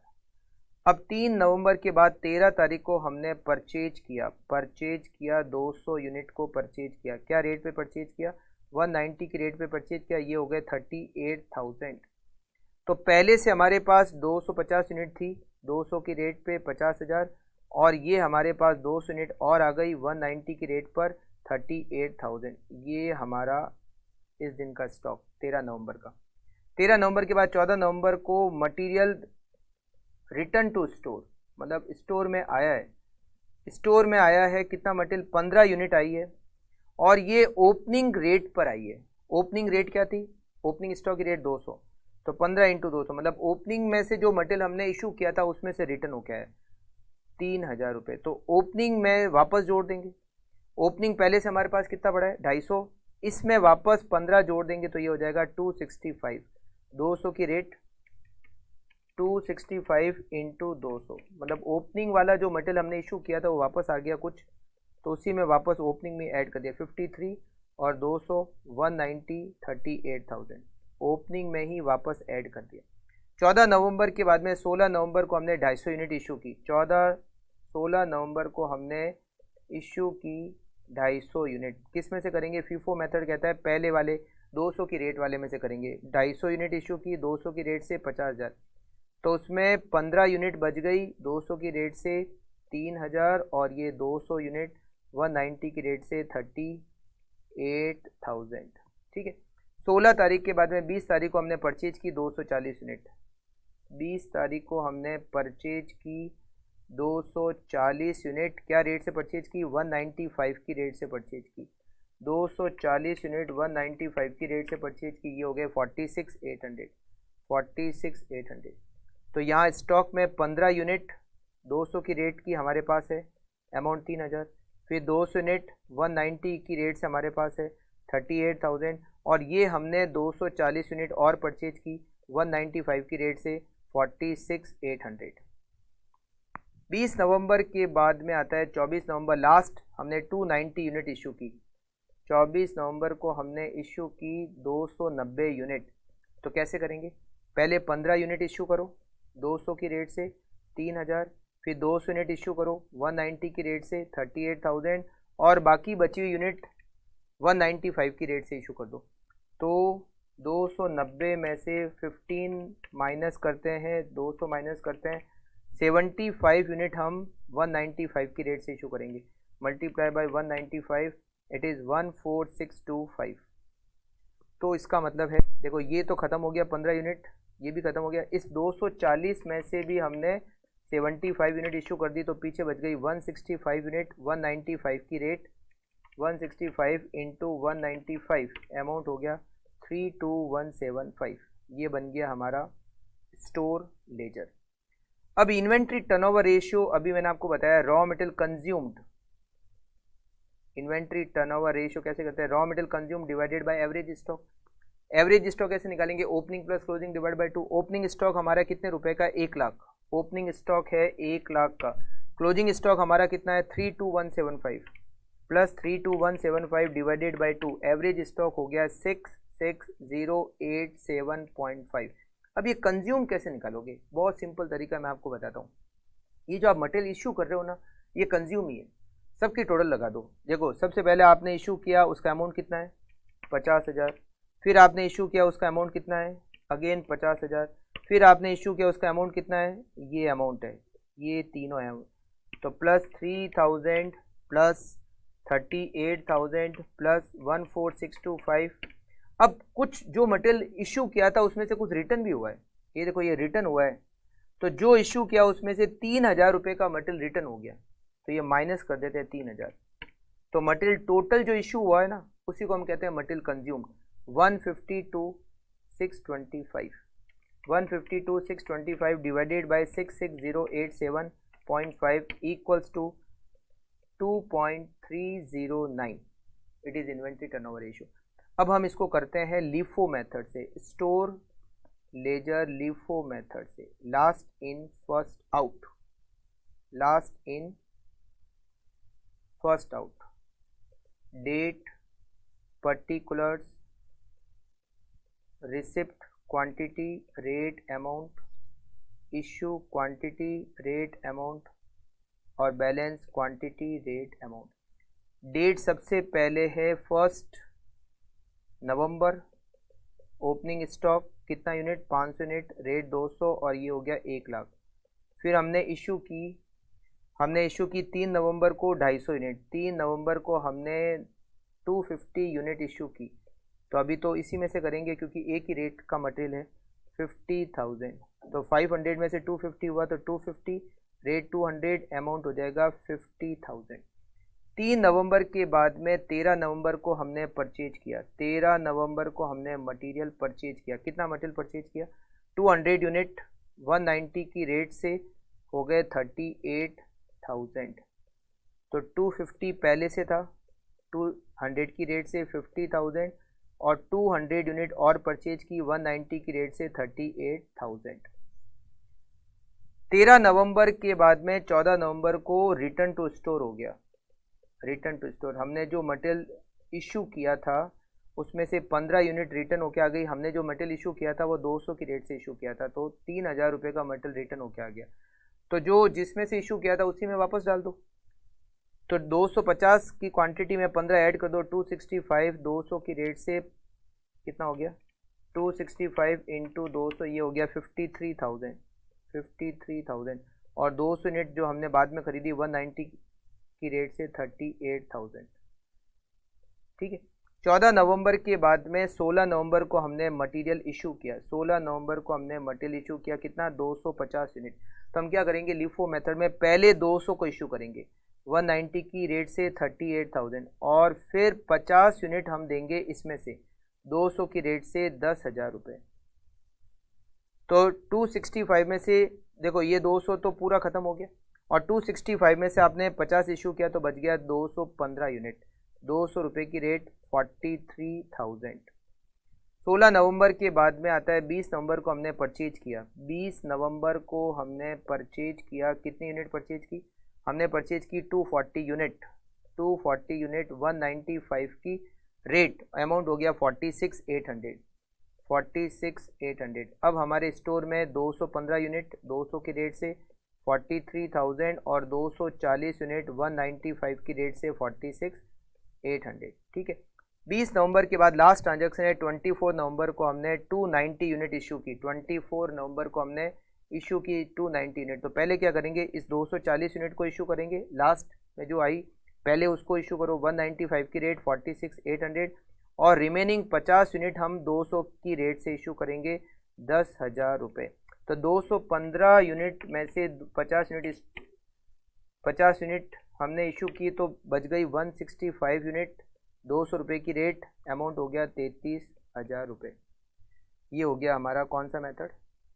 अब 3 नवंबर के बाद 13 तारीख को हमने परचेज किया 200 यूनिट को परचेज किया। क्या रेट पे परचेज किया? 190 की रेट पे परचेज किया। ये हो गए 38,000। तो पहले से हमारे पास 250 यूनिट थी, 200 की रेट पे 50,000, और ये हमारे पास 200 यूनिट और आ गई 190 की रेट पर 38,000। ये हमारा इस दिन का स्टॉक 13 नवंबर का। 13 नवंबर के बाद 14 नवंबर को मटेरियल रिटर्न टू स्टोर, मतलब स्टोर में आया है। स्टोर में आया है कितना मटेरियल? 15 यूनिट आई है, और ये ओपनिंग रेट पर आई है। ओपनिंग रेट क्या थी? ओपनिंग स्टॉक की रेट 200, तो 15 इंटू 200, मतलब ओपनिंग में से जो मटेरियल हमने इशू किया था उसमें से रिटर्न हो गया है 3,000 रुपये। तो ओपनिंग में वापस जोड़ देंगे। ओपनिंग पहले से हमारे पास कितना पड़ा है? 250, इसमें वापस 15 जोड़ देंगे तो ये हो जाएगा 265। 200 की रेट 265 इंटू 200, मतलब ओपनिंग वाला जो मटेरियल हमने इशू किया था वो वापस आ गया कुछ, तो उसी में वापस ओपनिंग में ऐड कर दिया 53 और 200 190 38,000, ओपनिंग में ही वापस ऐड कर दिया। 14 नवंबर के बाद में 16 नवंबर को हमने 250 यूनिट इशू की। 16 नवंबर को हमने इशू की 250 यूनिट। किस में से करेंगे? फीफो मेथड कहता है पहले वाले 200 की रेट वाले में से करेंगे। 250 यूनिट इशू की 200 की रेट से 50,000, तो उसमें 15 यूनिट बच गई 200 की रेट से 3,000, और ये 200 यूनिट 190 की रेट से 38,000, ठीक है। 16 तारीख के बाद में 20 तारीख को हमने परचेज की 240 यूनिट। 20 तारीख को हमने परचेज की 240 यूनिट। क्या रेट से परचेज की? 195 की रेट से परचेज की। 240 यूनिट 195 की रेट से परचेज की, ये हो गए 46,800, 46,800। तो यहाँ स्टॉक में 15 यूनिट 200 की रेट की हमारे पास है, अमाउंट 3,000। फिर 200 यूनिट 190 की रेट से हमारे पास है 38,000, और ये हमने 240 यूनिट और परचेज की 195 की रेट से 46,800। 20 नवंबर के बाद में आता है 24 नवंबर, लास्ट हमने 290 यूनिट इशू की। 24 नवंबर को हमने इशू की 290 यूनिट। तो कैसे करेंगे? पहले 15 यूनिट इशू करो 200 की रेट से 3,000, फिर 200 यूनिट इशू करो 190 की रेट से 38,000, और बाकी बची हुई यूनिट 195 की रेट से इशू कर दो। तो 290 में से 15 माइनस करते हैं, 200 माइनस करते हैं, 75 यूनिट हम 195 की रेट से इशू करेंगे, मल्टीप्लाई बाय 195, इट इज़ 14625। तो इसका मतलब है, देखो ये तो ख़त्म हो गया 15 यूनिट, ये भी ख़त्म हो गया। इस 240 में से भी हमने 75 यूनिट इशू कर दी, तो पीछे बच गई 165 यूनिट 195 की रेट। 165 इंटू 195 अमाउंट हो गया 32175। ये बन गया हमारा स्टोर लेजर। अब इन्वेंट्री टर्नओवर रेशियो, अभी मैंने आपको बताया raw material consumed, inventory turnover ratio कैसे करते हैं, raw material consume divided by average stock. Average stock कैसे निकालेंगे, opening plus closing divide by 2। Opening stock हमारा कितने रुपए का, 1 लाख, ओपनिंग स्टॉक है 1 लाख का। क्लोजिंग स्टॉक हमारा कितना है, 32175 plus 32175 divided by 2, average stock हो गया 66087.5। अब ये कंज्यूम कैसे निकालोगे, बहुत सिंपल तरीका मैं आपको बताता हूँ। ये जो आप मटेरियल इशू कर रहे हो ना, ये कंज्यूम ही है, सबकी टोटल लगा दो। देखो सबसे पहले आपने इशू किया, उसका अमाउंट कितना है, 50,000। फिर आपने इशू किया, उसका अमाउंट कितना है, अगेन 50,000। फिर आपने इशू किया, उसका अमाउंट कितना है, ये अमाउंट है, ये तीनों है। तो प्लस 3000 प्लस 38,000 प्लस 14625। अब कुछ जो मटेरियल इशू किया था उसमें से कुछ रिटर्न भी हुआ है, ये देखो ये रिटर्न हुआ है। तो जो इशू किया उसमें से 3,000 रुपये का मटेरियल रिटर्न हो गया, तो ये माइनस कर देते हैं 3,000। तो मटेरियल टोटल जो इशू हुआ है ना, उसी को हम कहते हैं material consumed. 152,625 152,625 divided by 66087.5 equals to 2.309। It is inventory turnover ratio. अब हम इसको करते हैं लीफो मेथड से, स्टोर लेजर लीफो मेथड से, last in first out, last in first out, date, particulars, receipt, quantity, rate, amount, issue, quantity, rate, amount, और balance, quantity, rate, amount. Date सबसे पहले है 1 नवंबर, ओपनिंग स्टॉक कितना unit, 500 unit, rate 200, और ये हो गया 1 लाख। फिर हमने इशू की 3 नवंबर को 250 यूनिट, 3 नवंबर को हमने 250 यूनिट इशू की। तो अभी तो इसी में से करेंगे क्योंकि एक ही रेट का मटेरियल है, 50,000। तो 500 में से 250 हुआ तो 250, रेट 200, अमाउंट हो जाएगा 50,000। 3 नवंबर के बाद में 13 नवंबर को हमने परचेज किया, 13 नवंबर को हमने मटेरियल परचेज किया। कितना मटेरियल परचेज किया, 200 यूनिट 190 की रेट से हो गए 38,000। तो 250 पहले से था, 200 की रेट से 50,000, और 200 यूनिट और परचेज की 190 की रेट से 38,000। 13 नवंबर के बाद में 14 नवंबर को रिटर्न टू स्टोर हो गया। रिटर्न टू स्टोर, हमने जो मटेरियल इशू किया था उसमें से 15 यूनिट रिटर्न होके आ गई। हमने जो मटेरियल इशू किया था वो 200 की रेट से इशू किया था, तो 3,000 रुपये का मटेरियल रिटर्न होके आ गया। तो जो जिसमें से इशू किया था उसी में वापस डाल दो। तो 250 की क्वांटिटी में 15 ऐड कर दो, 265, 200 की रेट से कितना हो गया, 265 इंटू 200, ये हो गया 53,000। और 200 यूनिट जो हमने बाद में खरीदी 190 की रेट से 38,000। ठीक है। 14 नवंबर के बाद में 16 नवंबर को हमने मटेरियल इशू किया, 16 नवंबर को हमने मटेरियल इशू किया, कितना, 250 यूनिट। तो हम क्या करेंगे, लिफो मेथड में पहले 200 को इशू करेंगे 190 की रेट से 38,000, और फिर 50 यूनिट हम देंगे इसमें से 200 की रेट से 10,000 रुपये। तो 265 में से देखो ये 200 तो पूरा खत्म हो गया, और 265 में से आपने 50 इशू किया तो बच गया 215 यूनिट, 200 रुपये की रेट 43,000। 16 नवंबर के बाद में आता है 20 नवंबर को हमने परचेज किया, 20 नवंबर को हमने परचेज किया, कितनी यूनिट परचेज की, हमने परचेज की 240 यूनिट, 240 यूनिट 195 की रेट, अमाउंट हो गया 46,800। अब हमारे स्टोर में 215 यूनिट 200 की रेट से 43,000, और 240 यूनिट 195 की रेट से 46,800। ठीक है। 20 नवंबर के बाद लास्ट ट्रांजैक्शन है 24 नवंबर को हमने 290 यूनिट इशू की। 24 नवंबर को हमने इशू की 290 यूनिट। तो पहले क्या करेंगे, इस 240 यूनिट को इशू करेंगे, लास्ट में जो आई पहले उसको इशू करो 195 की रेट 46,800, और रिमेनिंग 50 यूनिट हम 200 की रेट से इशू करेंगे 10,000 रुपये। तो 215 यूनिट में से 50 यूनिट हमने इशू की तो बच गई 165 यूनिट, 200 रुपये की रेट, अमाउंट हो गया 33,000 रुपये। ये हो गया हमारा कौन सा मेथड,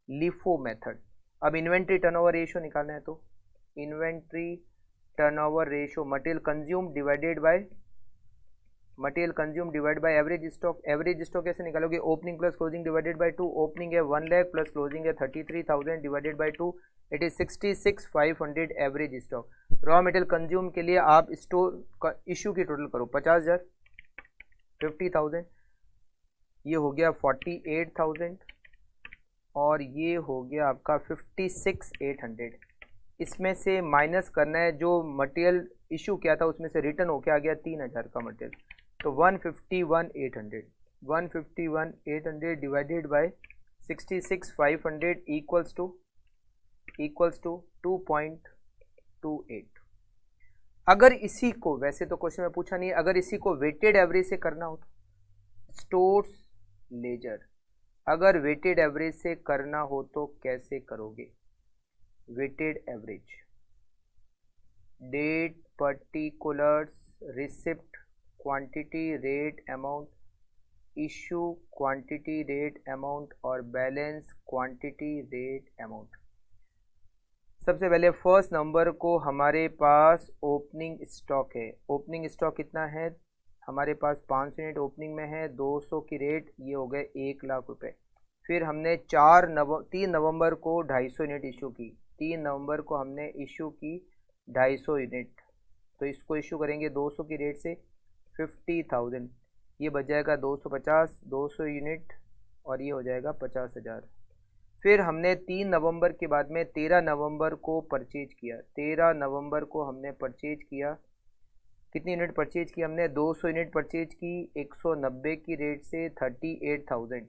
लिफो मेथड। अब इन्वेंट्री टर्नओवर रेशियो निकालना है तो inventory turnover ratio material consume divided by average stock. Average stock कैसे निकालोगे, opening plus closing divided by 2। Opening है 1 लाख प्लस क्लोजिंग है 33,000 divided by 2, it is 66,500 average stock. Raw material consume के लिए आप स्टोर इशू की टोटल करो 50,000, 50,000, ये हो गया 48,000 और ये हो गया आपका 56,800। इसमें से माइनस करना है जो मटेरियल इशू किया था उसमें से रिटर्न होके आ गया 3,000 का मटेरियल, तो 151,800 डिवाइडेड बाय 66,500 इक्वल्स टू 2.28। अगर इसी को, वैसे तो क्वेश्चन में पूछा नहीं है, अगर इसी को वेटेड एवरेज से करना हो तो स्टोर्स लेजर, अगर वेटेड एवरेज से करना हो तो कैसे करोगे, weighted average, date, particulars, receipt, quantity, rate, amount, issue, quantity, rate, amount और बैलेंस, क्वांटिटी, रेट, अमाउंट। सबसे पहले फर्स्ट नंबर को हमारे पास ओपनिंग स्टॉक है। ओपनिंग स्टॉक कितना है हमारे पास, 500 यूनिट ओपनिंग में है, 200 की रेट, ये हो गए 1 लाख रुपए। फिर हमने 3 नवंबर को 250 यूनिट इशू की। 3 नवंबर को हमने इशू की 250 यूनिट, तो इसको इशू करेंगे 200 की रेट से 50,000, ये बच जाएगा 200 यूनिट और ये हो जाएगा 50,000। फिर हमने 3 नवंबर के बाद में 13 नवंबर को परचेज किया। 13 नवंबर को हमने परचेज किया, कितनी यूनिट परचेज की हमने, 200 यूनिट परचेज की 190 की रेट से 38,000,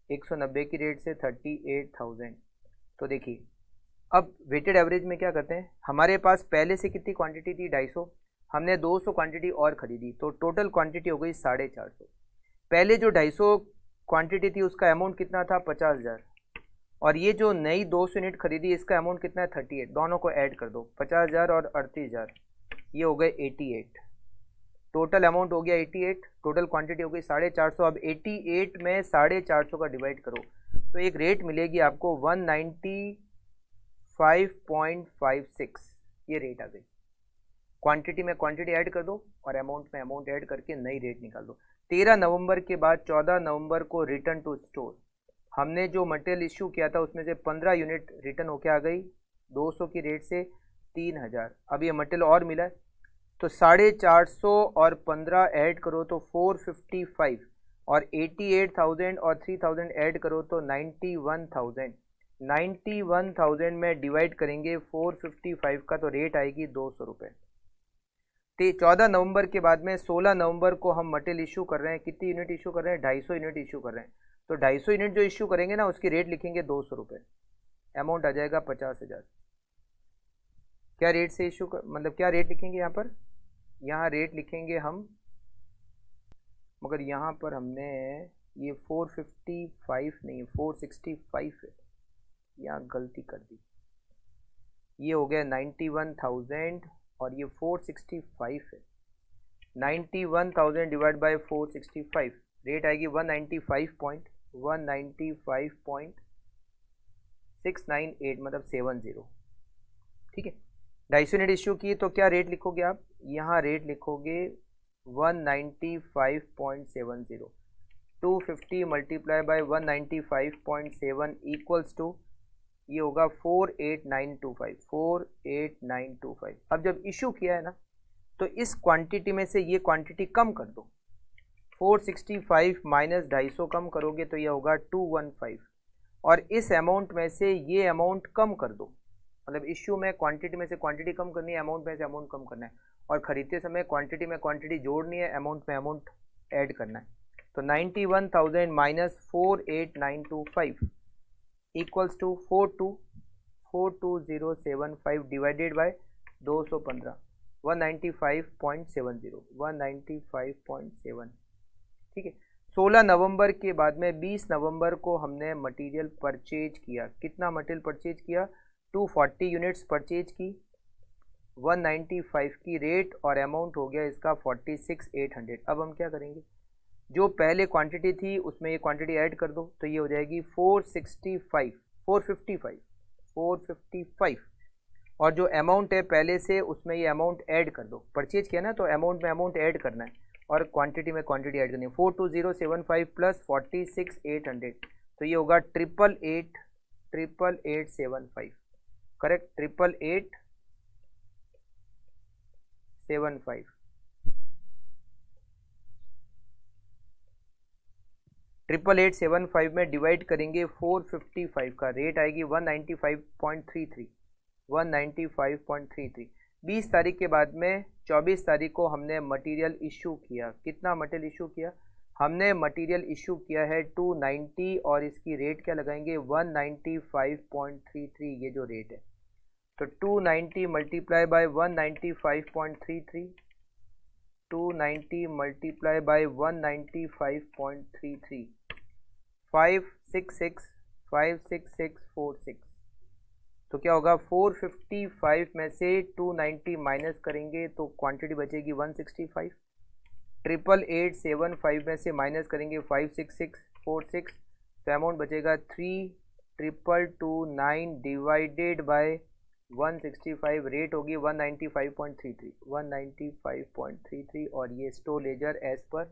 190 की रेट से 38,000। तो देखिए अब वेटेड एवरेज में क्या करते हैं, हमारे पास पहले से कितनी क्वांटिटी थी 250, हमने 200 क्वांटिटी और खरीदी तो टोटल क्वांटिटी हो गई 450। पहले जो 250 क्वांटिटी थी उसका अमाउंट कितना था 50,000, और ये जो नई 200 यूनिट खरीदी इसका अमाउंट कितना है 38, दोनों को ऐड कर दो 50,000 और 38,000, ये हो गए 88, टोटल अमाउंट हो गया 88, टोटल क्वांटिटी हो गई 450। अब 88 में 450 का डिवाइड करो तो एक रेट मिलेगी आपको 195.56, ये रेट आ गई। क्वांटिटी में क्वांटिटी ऐड कर दो और अमाउंट में अमाउंट ऐड करके नई रेट निकाल दो। 13 नवंबर के बाद 14 नवंबर को रिटर्न टू स्टोर, हमने जो मटेरियल इशू किया था उसमें से 15 यूनिट रिटर्न होके आ गई 200 की रेट से 3,000। अब ये मटेरियल और मिला है तो 450 और 15 ऐड करो तो 455 और 88,000 और 3,000 ऐड करो तो 91,000। 91,000 में डिवाइड करेंगे 455 का तो रेट आएगी 200 रुपये। 14 नवंबर के बाद में 16 नवंबर को हम मटेरियल इशू कर रहे हैं, कितनी यूनिट इशू कर रहे हैं 250 यूनिट इशू कर रहे हैं, तो 250 यूनिट जो इशू करेंगे ना उसकी रेट लिखेंगे 200 रुपये, अमाउंट आ जाएगा 50,000। क्या रेट से इशू मतलब क्या रेट लिखेंगे यहाँ पर, यहाँ रेट लिखेंगे हम, मगर यहाँ पर हमने ये 455 नहीं 465 है, यहाँ गलती कर दी, ये हो गया 91,000 और ये 465 है। 91,000 डिवाइड बाय 465, रेट आएगी 195.698 मतलब 70, ठीक है। 250 यूनिट इश्यू की तो क्या रेट लिखोगे आप, यहाँ रेट लिखोगे 195.70, 250 मल्टीप्लाई बाय 195.7 इक्वल्स टू ये होगा 48925। अब जब इशू किया है ना तो इस क्वांटिटी में से ये क्वांटिटी कम कर दो, 465 माइनस 250 कम करोगे तो ये होगा 215, और इस अमाउंट में से ये अमाउंट कम कर दो, मतलब इश्यू में क्वांटिटी में से क्वांटिटी कम करनी है, अमाउंट में से अमाउंट कम करना है, और खरीदते समय क्वांटिटी में क्वांटिटी जोड़नी है, अमाउंट में अमाउंट ऐड करना है। तो 91,000 minus 48,925 equals to 42075 divided by 215 195.70 195.7। ठीक है। 16 नवंबर के बाद में 20 नवंबर को हमने मटेरियल परचेज किया। कितना मटेरियल परचेज किया? 240 यूनिट्स परचेज की, 195 की रेट और अमाउंट हो गया इसका 46,800। अब हम क्या करेंगे, जो पहले क्वांटिटी थी उसमें ये क्वांटिटी ऐड कर दो, तो ये हो जाएगी 455 और जो अमाउंट है पहले से उसमें ये अमाउंट ऐड कर दो। परचेज किया ना, तो अमाउंट में अमाउंट ऐड करना है और क्वांटिटी में क्वांटिटी ऐड करनी है। 42075 प्लस 46,800, तो ये होगा 888,875। करेक्ट, 888,875। 88875 में डिवाइड करेंगे 455 का, रेट आएगी 195.33 195.33। 20 तारीख के बाद में 24 तारीख को हमने मटेरियल इशू किया। कितना मटेरियल इशू किया? हमने मटेरियल इशू किया है 290 और इसकी रेट क्या लगाएंगे? 195.33, ये जो रेट है। तो 290 मल्टीप्लाई बाय 195.33, 290 मल्टीप्लाई बाय 195.33, 56646। तो क्या होगा? 455 में से 290 माइनस करेंगे तो क्वांटिटी बचेगी 165। 88,875 में से माइनस करेंगे 56646, तो अमाउंट बचेगा 3,229 डिवाइडेड बाय 165, रेट होगी 195.33 और ये store ledger as per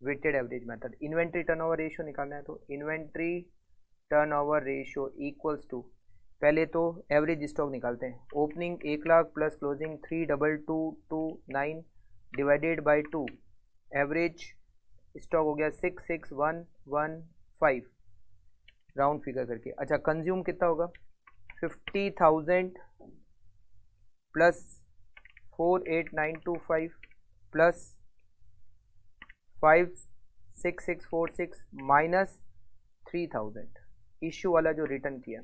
weighted average method. Inventory turnover ratio निकालना है, तो inventory turnover ratio equals to, पहले तो एवरेज स्टॉक निकालते हैं। Opening 1 lakh plus closing 32229 divided by 2, average stock हो गया 66,115 राउंड फिगर करके। अच्छा, कंज्यूम कितना होगा? 50,000 प्लस 48,925 प्लस 56646 माइनस 3000, इश्यू वाला जो रिटर्न किया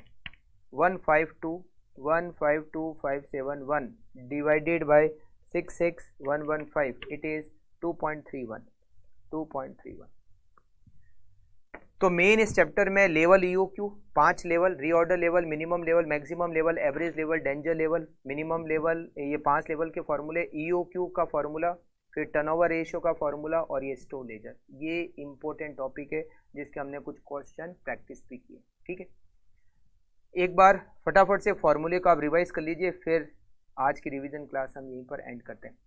152,152,571 डिवाइडेड बाय 66,115, इट इज 2.31। तो मेन इस चैप्टर में level EOQ 5 level, reorder level, minimum level, maximum level, average level, danger level, minimum level, ये 5 लेवल के फॉर्मूले, ईओक्यू का फॉर्मूला, फिर टर्नओवर रेशियो का फॉर्मूला और ये स्टोर लेजर। ये इंपॉर्टेंट टॉपिक है जिसके हमने कुछ क्वेश्चन प्रैक्टिस भी किए। ठीक है, एक बार फटाफट से फॉर्मूले को आप रिवाइज कर लीजिए, फिर आज की रिवीजन क्लास हम यहीं पर एंड करते हैं।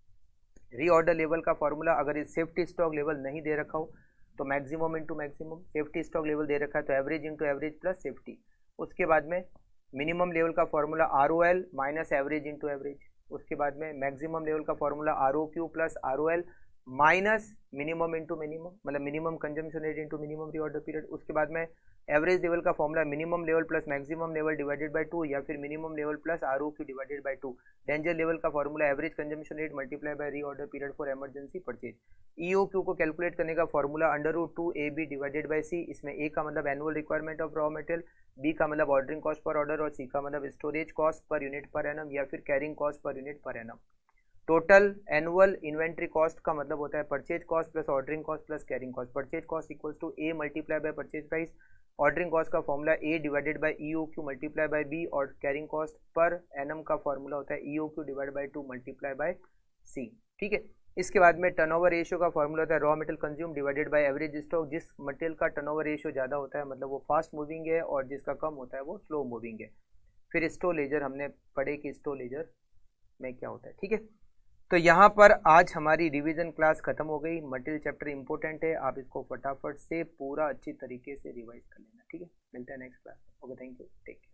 रीऑर्डर लेवल का फॉर्मूला, अगर इस सेफ्टी स्टॉक लेवल नहीं दे रखा हो तो maximum into maximum, safety stock level दे रखा है तो average into average plus safety. उसके बाद में मिनिमम लेवल का formula ROL minus average into average. उसके बाद में मैक्सिमम लेवल का formula ROQ plus ROL minus minimum into minimum, मतलब minimum consumption rate into minimum reorder period. उसके बाद में एवरेज लेवल का formula minimum level plus maximum level divided by 2 या फिर minimum level plus ROQ divided by 2। Danger level का formula average consumption rate multiply by reorder period for emergency purchase. EOQ को calculate करने का formula √2AB divided by C। इसमें A का मतलब annual requirement of raw material, B का मतलब ordering cost per order और C का मतलब storage cost per unit per annum या फिर carrying cost per unit per annum. Total annual inventory cost का मतलब होता है purchase cost plus ordering cost plus carrying cost. Purchase cost equals to A multiply by purchase price, ordering cost का formula A divided by EOQ multiply by B और carrying cost per annum का formula होता है EOQ divide by 2 multiply by C। ठीक है, इसके बाद में टर्नओवर रेशियो का फॉर्मूला होता है raw material consume divided by average stock. जिस मटेरियल का टर्नओवर रेशियो ज़्यादा होता है मतलब वो फास्ट मूविंग है और जिसका कम होता है वो स्लो मूविंग है। फिर स्टोर लेजर हमने पढ़े कि स्टोर लेजर में क्या होता है। ठीक है, तो यहाँ पर आज हमारी रिवीजन क्लास खत्म हो गई। मटेरियल चैप्टर इंपॉर्टेंट है, आप इसको फटाफट से पूरा अच्छी तरीके से रिवाइज कर लेना। ठीक है, मिलते हैं next class. Okay, thank you, take care.